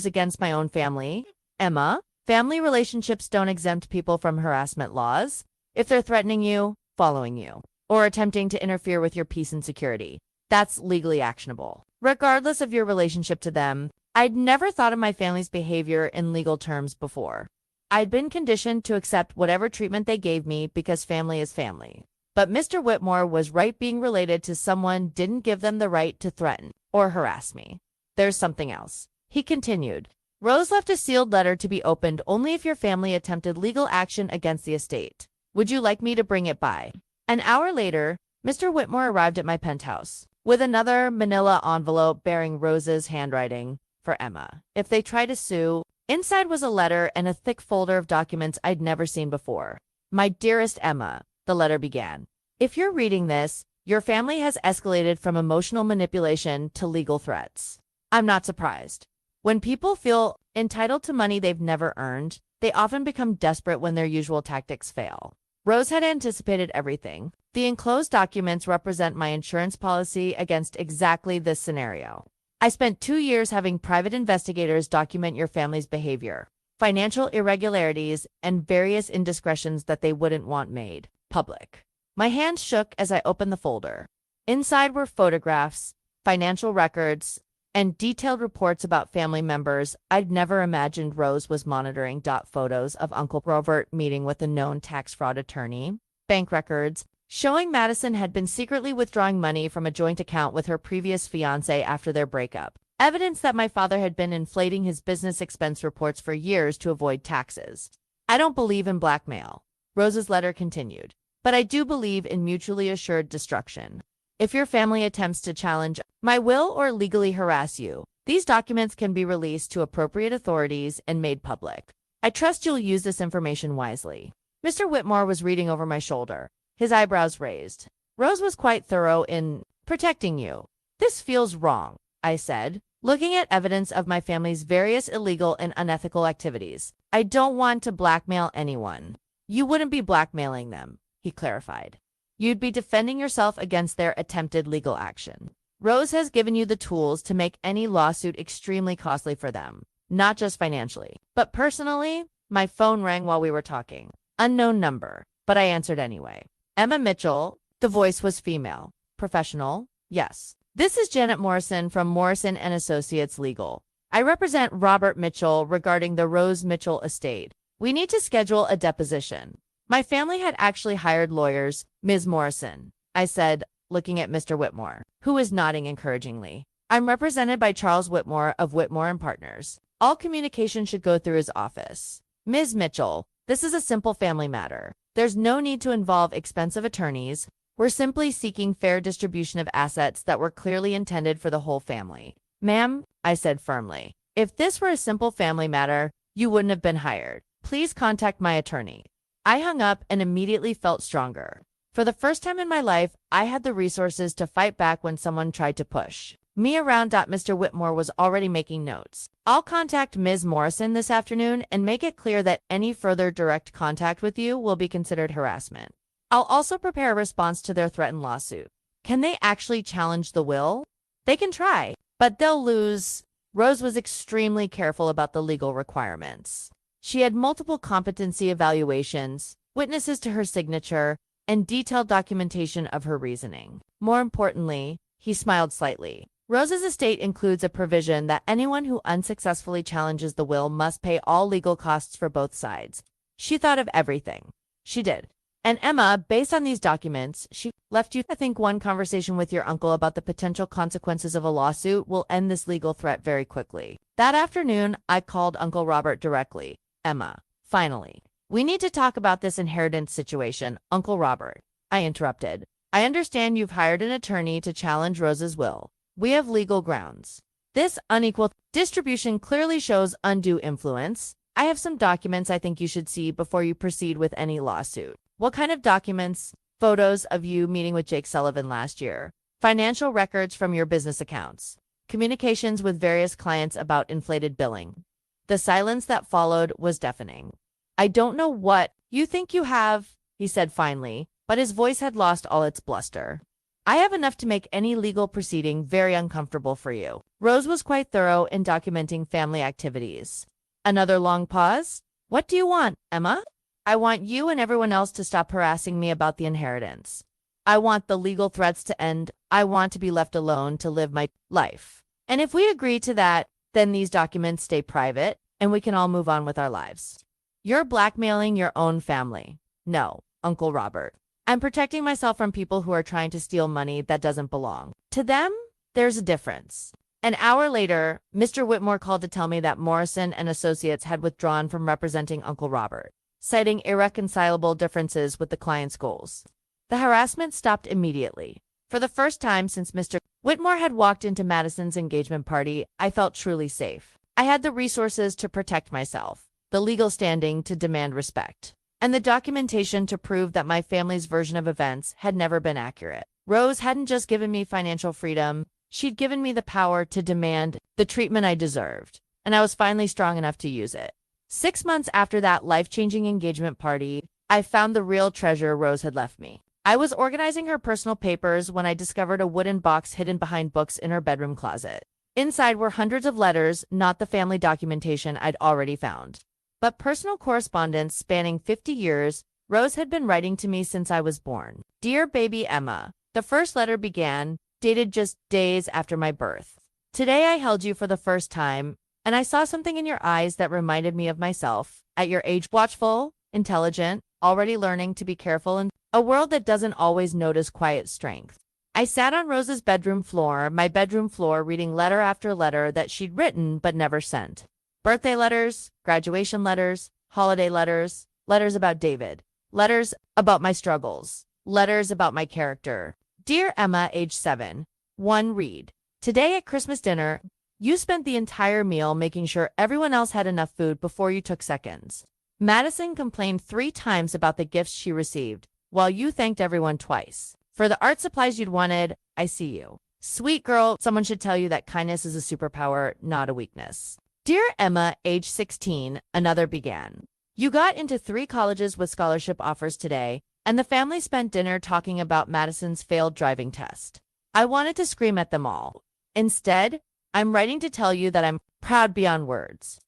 against my own family. Emma, family relationships don't exempt people from harassment laws. If they're threatening you, following you, or attempting to interfere with your peace and security, that's legally actionable. Regardless of your relationship to them, I'd never thought of my family's behavior in legal terms before. I'd been conditioned to accept whatever treatment they gave me because family is family. But Mr. Whitmore was right. Being related to someone didn't give them the right to threaten or harass me. There's something else, he continued. Rose left a sealed letter to be opened only if your family attempted legal action against the estate. Would you like me to bring it by? An hour later, Mr. Whitmore arrived at my penthouse with another manila envelope bearing Rose's handwriting for Emma. If they try to sue, inside was a letter and a thick folder of documents I'd never seen before. My dearest Emma, the letter began. If you're reading this, your family has escalated from emotional manipulation to legal threats. I'm not surprised. When people feel entitled to money they've never earned, they often become desperate when their usual tactics fail. Rose had anticipated everything. The enclosed documents represent my insurance policy against exactly this scenario. I spent 2 years having private investigators document your family's behavior, financial irregularities, and various indiscretions that they wouldn't want made public. My hand shook as I opened the folder. Inside were photographs, financial records, and detailed reports about family members. I'd never imagined Rose was monitoring. Photos of Uncle Robert meeting with a known tax fraud attorney, bank records, showing Madison had been secretly withdrawing money from a joint account with her previous fiancé after their breakup. Evidence that my father had been inflating his business expense reports for years to avoid taxes. I don't believe in blackmail, Rose's letter continued, but I do believe in mutually assured destruction. If your family attempts to challenge my will or legally harass you, these documents can be released to appropriate authorities and made public. I trust you'll use this information wisely. Mr. Whitmore was reading over my shoulder, his eyebrows raised. Rose was quite thorough in protecting you. This feels wrong, I said, looking at evidence of my family's various illegal and unethical activities. I don't want to blackmail anyone. You wouldn't be blackmailing them, he clarified. You'd be defending yourself against their attempted legal action. Rose has given you the tools to make any lawsuit extremely costly for them, not just financially, but personally. My phone rang while we were talking. Unknown number, but I answered anyway. Emma Mitchell, the voice was female. Professional? Yes. This is Janet Morrison from Morrison & Associates Legal. I represent Robert Mitchell regarding the Rose Mitchell estate. We need to schedule a deposition. My family had actually hired lawyers, Ms. Morrison, I said, looking at Mr. Whitmore, who was nodding encouragingly. I'm represented by Charles Whitmore of Whitmore & Partners. All communication should go through his office. Ms. Mitchell, this is a simple family matter. There's no need to involve expensive attorneys. We're simply seeking fair distribution of assets that were clearly intended for the whole family. Ma'am, I said firmly, if this were a simple family matter, you wouldn't have been hired. Please contact my attorney. I hung up and immediately felt stronger. For the first time in my life, I had the resources to fight back when someone tried to push me around. Mr. Whitmore was already making notes. I'll contact Ms. Morrison this afternoon and make it clear that any further direct contact with you will be considered harassment. I'll also prepare a response to their threatened lawsuit. Can they actually challenge the will? They can try, but they'll lose. Rose was extremely careful about the legal requirements. She had multiple competency evaluations, witnesses to her signature, and detailed documentation of her reasoning. More importantly, he smiled slightly. Rose's estate includes a provision that anyone who unsuccessfully challenges the will must pay all legal costs for both sides. She thought of everything. She did. And Emma, based on these documents, she left you. I think one conversation with your uncle about the potential consequences of a lawsuit will end this legal threat very quickly. That afternoon, I called Uncle Robert directly. Emma, finally. We need to talk about this inheritance situation, Uncle Robert. I interrupted. I understand you've hired an attorney to challenge Rose's will. We have legal grounds. This unequal distribution clearly shows undue influence. I have some documents I think you should see before you proceed with any lawsuit. What kind of documents? Photos of you meeting with Jake Sullivan last year. Financial records from your business accounts. Communications with various clients about inflated billing. The silence that followed was deafening. I don't know what you think you have, he said finally, but his voice had lost all its bluster. I have enough to make any legal proceeding very uncomfortable for you. Rose was quite thorough in documenting family activities. Another long pause. What do you want, Emma? I want you and everyone else to stop harassing me about the inheritance. I want the legal threats to end. I want to be left alone to live my life. And if we agree to that, then these documents stay private and we can all move on with our lives. You're blackmailing your own family. No, Uncle Robert. I'm protecting myself from people who are trying to steal money that doesn't belong. To them, there's a difference. An hour later, Mr. Whitmore called to tell me that Morrison and Associates had withdrawn from representing Uncle Robert, citing irreconcilable differences with the client's goals. The harassment stopped immediately. For the first time since Mr. Whitmore had walked into Madison's engagement party, I felt truly safe. I had the resources to protect myself, the legal standing to demand respect, and the documentation to prove that my family's version of events had never been accurate. Rose hadn't just given me financial freedom, she'd given me the power to demand the treatment I deserved, and I was finally strong enough to use it. 6 months after that life-changing engagement party, I found the real treasure Rose had left me. I was organizing her personal papers when I discovered a wooden box hidden behind books in her bedroom closet. Inside were hundreds of letters, not the family documentation I'd already found, but personal correspondence spanning 50 years. Rose had been writing to me since I was born. Dear baby Emma, the first letter began, dated just days after my birth. Today I held you for the first time, and I saw something in your eyes that reminded me of myself. At your age, watchful, intelligent, already learning to be careful in a world that doesn't always notice quiet strength. I sat on Rose's bedroom floor, my bedroom floor, reading letter after letter that she'd written but never sent. Birthday letters, graduation letters, holiday letters, letters about David, letters about my struggles, letters about my character. Dear Emma, age 7. 1. Read. Today at Christmas dinner, you spent the entire meal making sure everyone else had enough food before you took seconds. Madison complained 3 times about the gifts she received, while you thanked everyone twice. For the art supplies you'd wanted, I see you. Sweet girl, someone should tell you that kindness is a superpower, not a weakness. Dear Emma, age 16, another began. You got into 3 colleges with scholarship offers today, and the family spent dinner talking about Madison's failed driving test. I wanted to scream at them all. Instead, I'm writing to tell you that I'm proud beyond words.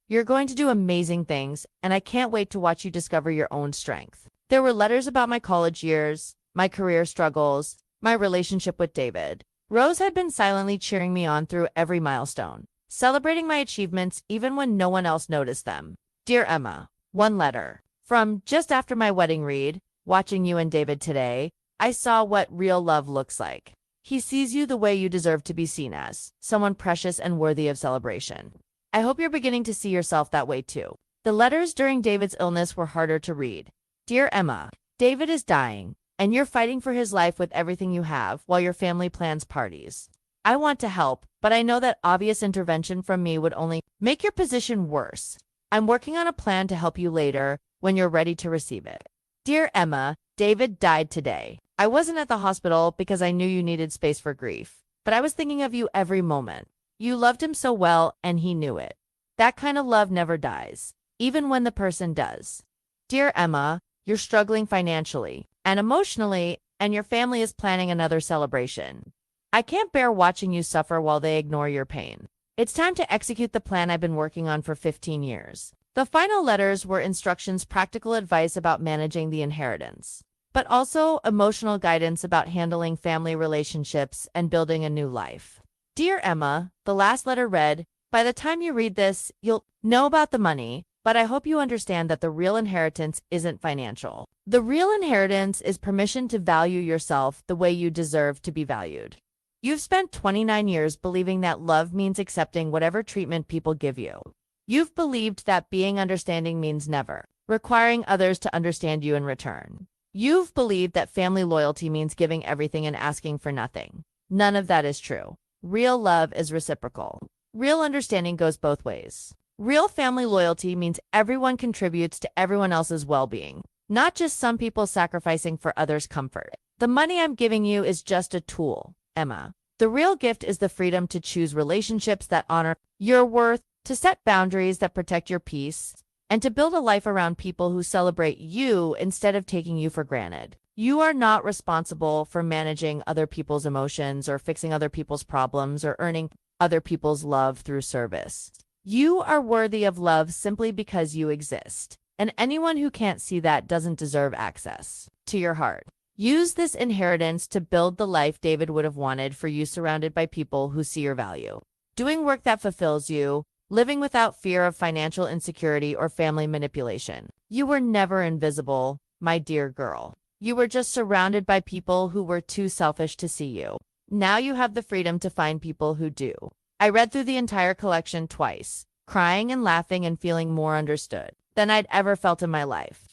You're going to do amazing things, and I can't wait to watch you discover your own strength. There were letters about my college years, my career struggles, my relationship with David. Rose had been silently cheering me on through every milestone, celebrating my achievements even when no one else noticed them. Dear Emma, 1 letter. From just after my wedding read, watching you and David today, I saw what real love looks like. He sees you the way you deserve to be seen as, someone precious and worthy of celebration. I hope you're beginning to see yourself that way too. The letters during David's illness were harder to read. Dear Emma, David is dying, and you're fighting for his life with everything you have while your family plans parties. I want to help, but I know that obvious intervention from me would only make your position worse. I'm working on a plan to help you later when you're ready to receive it. Dear Emma, David died today. I wasn't at the hospital because I knew you needed space for grief, but I was thinking of you every moment. You loved him so well, and he knew it. That kind of love never dies, even when the person does. Dear Emma, you're struggling financially and emotionally, and your family is planning another celebration. I can't bear watching you suffer while they ignore your pain. It's time to execute the plan I've been working on for 15 years. The final letters were instructions, practical advice about managing the inheritance, but also emotional guidance about handling family relationships and building a new life. Dear Emma, the last letter read, by the time you read this, you'll know about the money, but I hope you understand that the real inheritance isn't financial. The real inheritance is permission to value yourself the way you deserve to be valued. You've spent 29 years believing that love means accepting whatever treatment people give you. You've believed that being understanding means never requiring others to understand you in return. You've believed that family loyalty means giving everything and asking for nothing. None of that is true. Real love is reciprocal. Real understanding goes both ways. Real family loyalty means everyone contributes to everyone else's well-being, not just some people sacrificing for others' comfort. The money I'm giving you is just a tool, Emma. The real gift is the freedom to choose relationships that honor your worth, to set boundaries that protect your peace, and to build a life around people who celebrate you instead of taking you for granted. You are not responsible for managing other people's emotions or fixing other people's problems or earning other people's love through service. You are worthy of love simply because you exist, and anyone who can't see that doesn't deserve access to your heart. Use this inheritance to build the life David would have wanted for you, surrounded by people who see your value, doing work that fulfills you, living without fear of financial insecurity or family manipulation. You were never invisible, my dear girl. You were just surrounded by people who were too selfish to see you. Now you have the freedom to find people who do. I read through the entire collection twice, crying and laughing and feeling more understood than I'd ever felt in my life.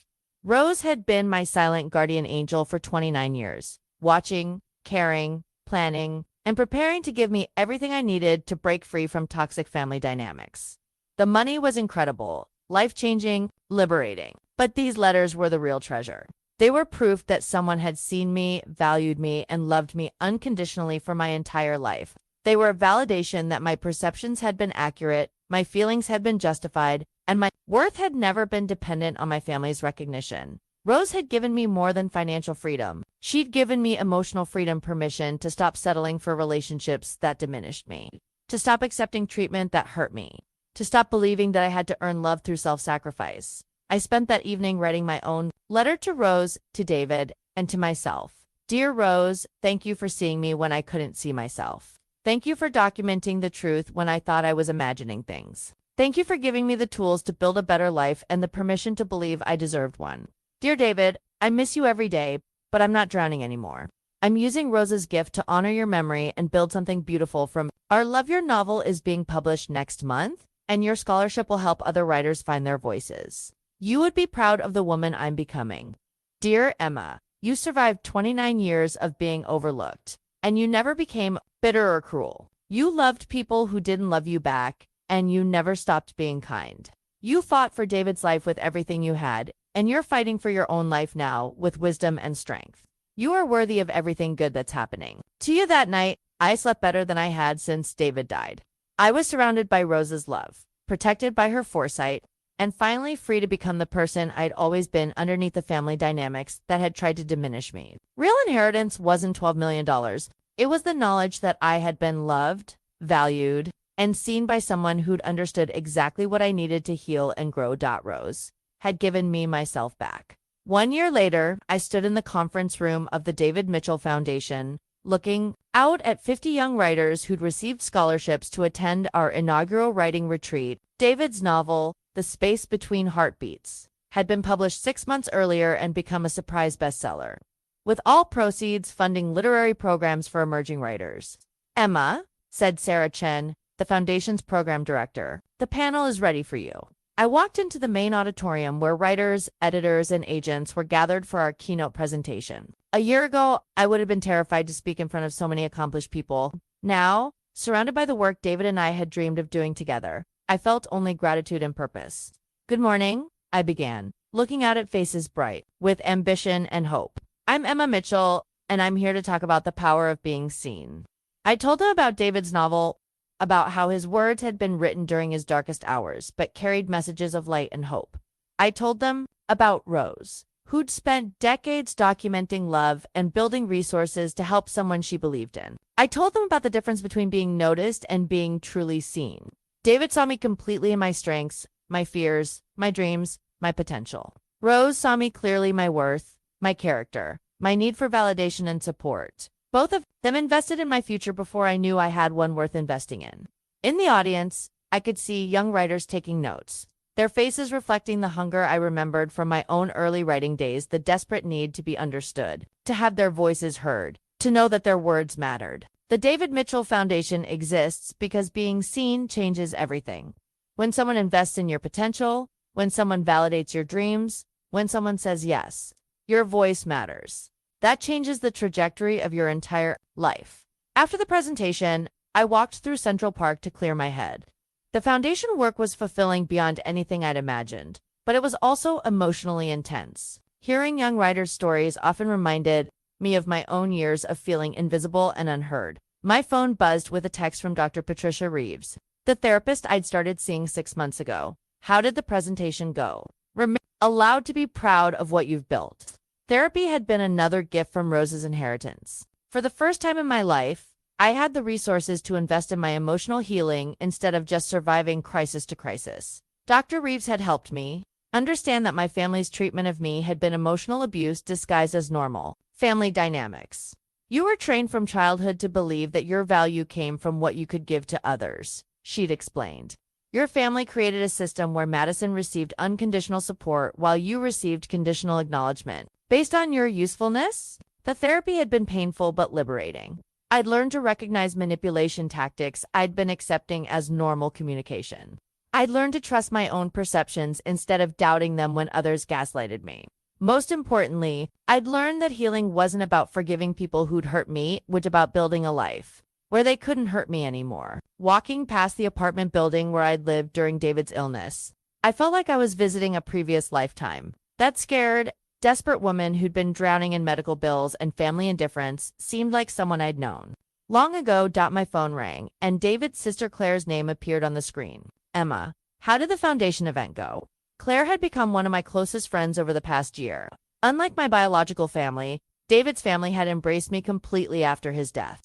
Rose had been my silent guardian angel for 29 years, watching, caring, planning, and preparing to give me everything I needed to break free from toxic family dynamics. The money was incredible, life-changing, liberating. But these letters were the real treasure. They were proof that someone had seen me, valued me, and loved me unconditionally for my entire life. They were a validation that my perceptions had been accurate, my feelings had been justified, and my worth had never been dependent on my family's recognition. Rose had given me more than financial freedom. She'd given me emotional freedom, permission to stop settling for relationships that diminished me, to stop accepting treatment that hurt me, to stop believing that I had to earn love through self-sacrifice. I spent that evening writing my own letter to Rose, to David, and to myself. Dear Rose, thank you for seeing me when I couldn't see myself. Thank you for documenting the truth when I thought I was imagining things. Thank you for giving me the tools to build a better life and the permission to believe I deserved one. Dear David, I miss you every day, but I'm not drowning anymore. I'm using Rose's gift to honor your memory and build something beautiful from our love. Your novel is being published next month, and your scholarship will help other writers find their voices. You would be proud of the woman I'm becoming. Dear Emma, you survived 29 years of being overlooked, and you never became bitter or cruel. You loved people who didn't love you back, and you never stopped being kind. You fought for David's life with everything you had, and you're fighting for your own life now with wisdom and strength. You are worthy of everything good that's happening to you. That night, I slept better than I had since David died. I was surrounded by Rose's love, protected by her foresight, and finally free to become the person I'd always been underneath the family dynamics that had tried to diminish me. Real inheritance wasn't $12 million. It was the knowledge that I had been loved, valued, and seen by someone who'd understood exactly what I needed to heal and grow. Rose had given me myself back. 1 year later, I stood in the conference room of the David Mitchell Foundation, looking out at 50 young writers who'd received scholarships to attend our inaugural writing retreat. David's novel, The Space Between Heartbeats, had been published 6 months earlier and become a surprise bestseller, with all proceeds funding literary programs for emerging writers. Emma, said Sarah Chen, the foundation's program director, the panel is ready for you. I walked into the main auditorium where writers, editors, and agents were gathered for our keynote presentation. A year ago, I would have been terrified to speak in front of so many accomplished people. Now, surrounded by the work David and I had dreamed of doing together, I felt only gratitude and purpose. Good morning, I began, looking out at faces bright with ambition and hope. I'm Emma Mitchell, and I'm here to talk about the power of being seen. I told them about David's novel, about how his words had been written during his darkest hours, but carried messages of light and hope. I told them about Rose, who'd spent decades documenting love and building resources to help someone she believed in. I told them about the difference between being noticed and being truly seen. David saw me completely in my strengths, my fears, my dreams, my potential. Rose saw me clearly my worth, my character, my need for validation and support. Both of them invested in my future before I knew I had one worth investing in. In the audience, I could see young writers taking notes, their faces reflecting the hunger I remembered from my own early writing days, the desperate need to be understood, to have their voices heard, to know that their words mattered. The David Mitchell Foundation exists because being seen changes everything. When someone invests in your potential, when someone validates your dreams, when someone says yes, your voice matters. That changes the trajectory of your entire life. After the presentation, I walked through Central Park to clear my head. The foundation work was fulfilling beyond anything I'd imagined, but it was also emotionally intense. Hearing young writers' stories often reminded me of my own years of feeling invisible and unheard. My phone buzzed with a text from Dr. Patricia Reeves, the therapist I'd started seeing 6 months ago. How did the presentation go? Remain allowed to be proud of what you've built. Therapy had been another gift from Rose's inheritance. For the first time in my life, I had the resources to invest in my emotional healing instead of just surviving crisis to crisis. Dr. Reeves had helped me understand that my family's treatment of me had been emotional abuse disguised as normal family dynamics. You were trained from childhood to believe that your value came from what you could give to others, she'd explained. Your family created a system where Madison received unconditional support while you received conditional acknowledgement. Based on your usefulness, the therapy had been painful but liberating. I'd learned to recognize manipulation tactics I'd been accepting as normal communication. I'd learned to trust my own perceptions instead of doubting them when others gaslighted me. Most importantly, I'd learned that healing wasn't about forgiving people who'd hurt me, it was about building a life where they couldn't hurt me anymore. Walking past the apartment building where I'd lived during David's illness, I felt like I was visiting a previous lifetime. That scared, desperate woman who'd been drowning in medical bills and family indifference seemed like someone I'd known. Long ago, my phone rang, and David's sister Claire's name appeared on the screen. Emma, how did the foundation event go? Claire had become one of my closest friends over the past year. Unlike my biological family, David's family had embraced me completely after his death,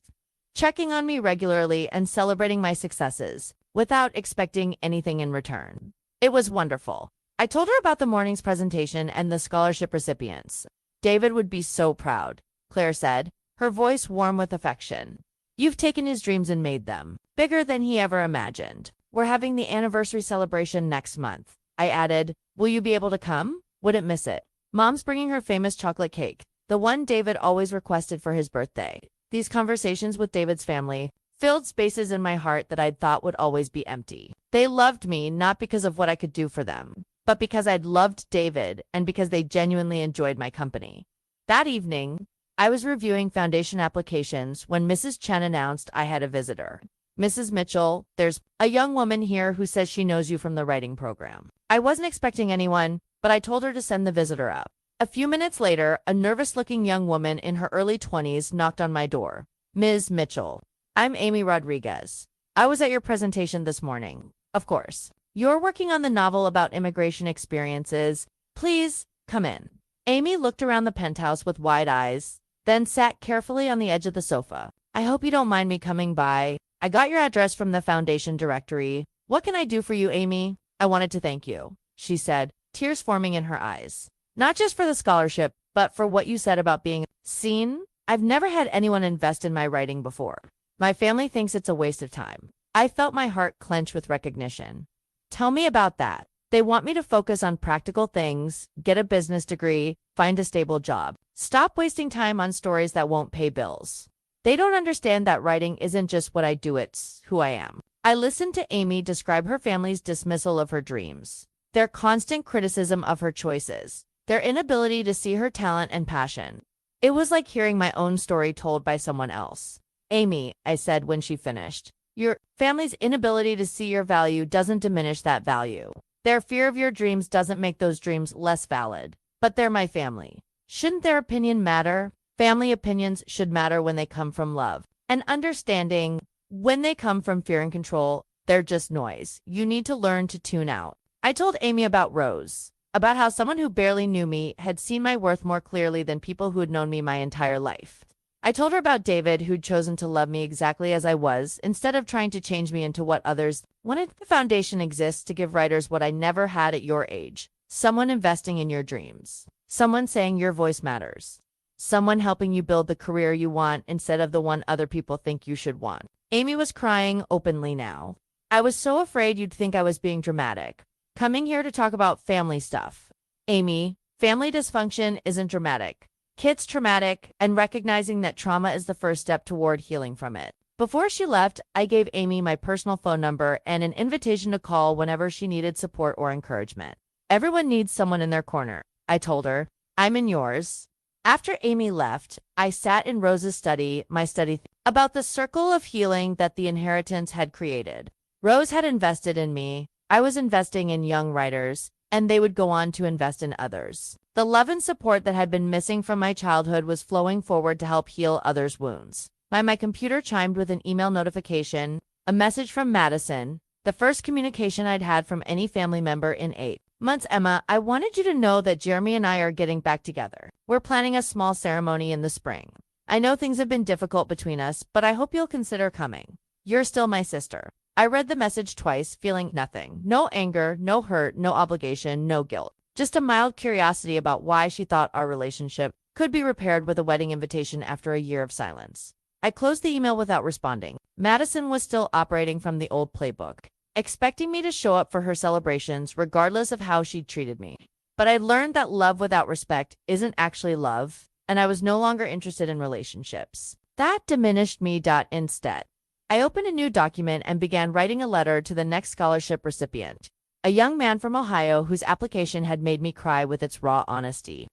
checking on me regularly and celebrating my successes without expecting anything in return. It was wonderful. I told her about the morning's presentation and the scholarship recipients. David would be so proud, Claire said, her voice warm with affection. You've taken his dreams and made them bigger than he ever imagined. We're having the anniversary celebration next month. I added, will you be able to come? Wouldn't miss it. Mom's bringing her famous chocolate cake, the one David always requested for his birthday. These conversations with David's family filled spaces in my heart that I'd thought would always be empty. They loved me not because of what I could do for them, but because I'd loved David and because they genuinely enjoyed my company. That evening, I was reviewing foundation applications when Mrs. Chen announced I had a visitor. Mrs. Mitchell, there's a young woman here who says she knows you from the writing program. I wasn't expecting anyone, but I told her to send the visitor up. A few minutes later, a nervous-looking young woman in her early 20s knocked on my door. Ms. Mitchell, I'm Amy Rodriguez. I was at your presentation this morning. Of course. You're working on the novel about immigration experiences. Please, come in. Amy looked around the penthouse with wide eyes, then sat carefully on the edge of the sofa. I hope you don't mind me coming by. I got your address from the foundation directory. What can I do for you, Amy? I wanted to thank you, she said, tears forming in her eyes. Not just for the scholarship, but for what you said about being seen. I've never had anyone invest in my writing before. My family thinks it's a waste of time. I felt my heart clench with recognition. Tell me about that. They want me to focus on practical things, get a business degree, find a stable job. Stop wasting time on stories that won't pay bills. They don't understand that writing isn't just what I do, it's who I am. I listened to Amy describe her family's dismissal of her dreams, their constant criticism of her choices, their inability to see her talent and passion. It was like hearing my own story told by someone else. Amy, I said when she finished, your family's inability to see your value doesn't diminish that value. Their fear of your dreams doesn't make those dreams less valid. But they're my family. Shouldn't their opinion matter? Family opinions should matter when they come from love and understanding. When they come from fear and control, they're just noise. You need to learn to tune out. I told Amy about Rose, about how someone who barely knew me had seen my worth more clearly than people who had known me my entire life. I told her about David, who'd chosen to love me exactly as I was, instead of trying to change me into what others wanted. The foundation exists to give writers what I never had at your age. Someone investing in your dreams. Someone saying your voice matters. Someone helping you build the career you want instead of the one other people think you should want. Amy was crying openly now. I was so afraid you'd think I was being dramatic. Coming here to talk about family stuff. Amy, family dysfunction isn't dramatic. Kit's traumatic, and recognizing that trauma is the first step toward healing from it. Before she left, I gave Amy my personal phone number and an invitation to call whenever she needed support or encouragement. Everyone needs someone in their corner, I told her. I'm in yours. After Amy left, I sat in Rose's study, about the circle of healing that the inheritance had created. Rose had invested in me. I was investing in young writers, and they would go on to invest in others. The love and support that had been missing from my childhood was flowing forward to help heal others' wounds. My computer chimed with an email notification, a message from Madison, the first communication I'd had from any family member in 8 months. Emma, I wanted you to know that Jeremy and I are getting back together. We're planning a small ceremony in the spring. I know things have been difficult between us, but I hope you'll consider coming. You're still my sister. I read the message twice, feeling nothing. No anger, no hurt, no obligation, no guilt. Just a mild curiosity about why she thought our relationship could be repaired with a wedding invitation after a year of silence. I closed the email without responding. Madison was still operating from the old playbook, expecting me to show up for her celebrations regardless of how she'd treated me. But I learned that love without respect isn't actually love, and I was no longer interested in relationships. That diminished me. Instead, I opened a new document and began writing a letter to the next scholarship recipient, a young man from Ohio whose application had made me cry with its raw honesty.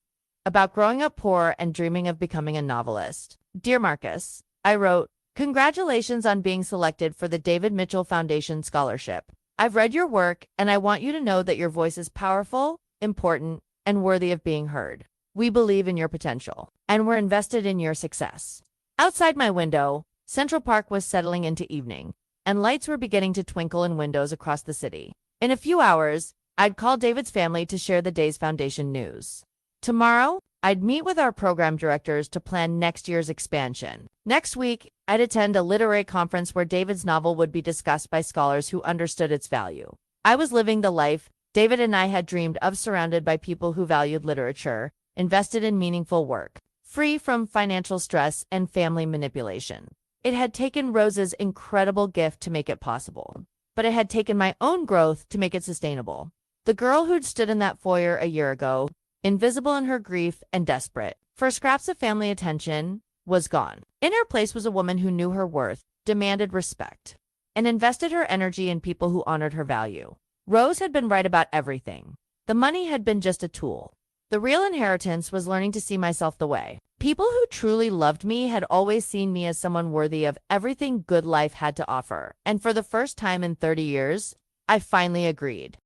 About growing up poor and dreaming of becoming a novelist. Dear Marcus, I wrote, congratulations on being selected for the David Mitchell Foundation Scholarship. I've read your work, and I want you to know that your voice is powerful, important, and worthy of being heard. We believe in your potential, and we're invested in your success. Outside my window, Central Park was settling into evening, and lights were beginning to twinkle in windows across the city. In a few hours, I'd call David's family to share the day's foundation news. Tomorrow, I'd meet with our program directors to plan next year's expansion. Next week, I'd attend a literary conference where David's novel would be discussed by scholars who understood its value. I was living the life David and I had dreamed of, surrounded by people who valued literature, invested in meaningful work, free from financial stress and family manipulation. It had taken Rose's incredible gift to make it possible, but it had taken my own growth to make it sustainable. The girl who'd stood in that foyer a year ago, invisible in her grief and desperate for scraps of family attention, was gone. In her place was a woman who knew her worth, demanded respect, and invested her energy in people who honored her value. Rose had been right about everything. The money had been just a tool. The real inheritance was learning to see myself the way. People who truly loved me had always seen me as someone worthy of everything good life had to offer, and for the first time in 30 years, I finally agreed.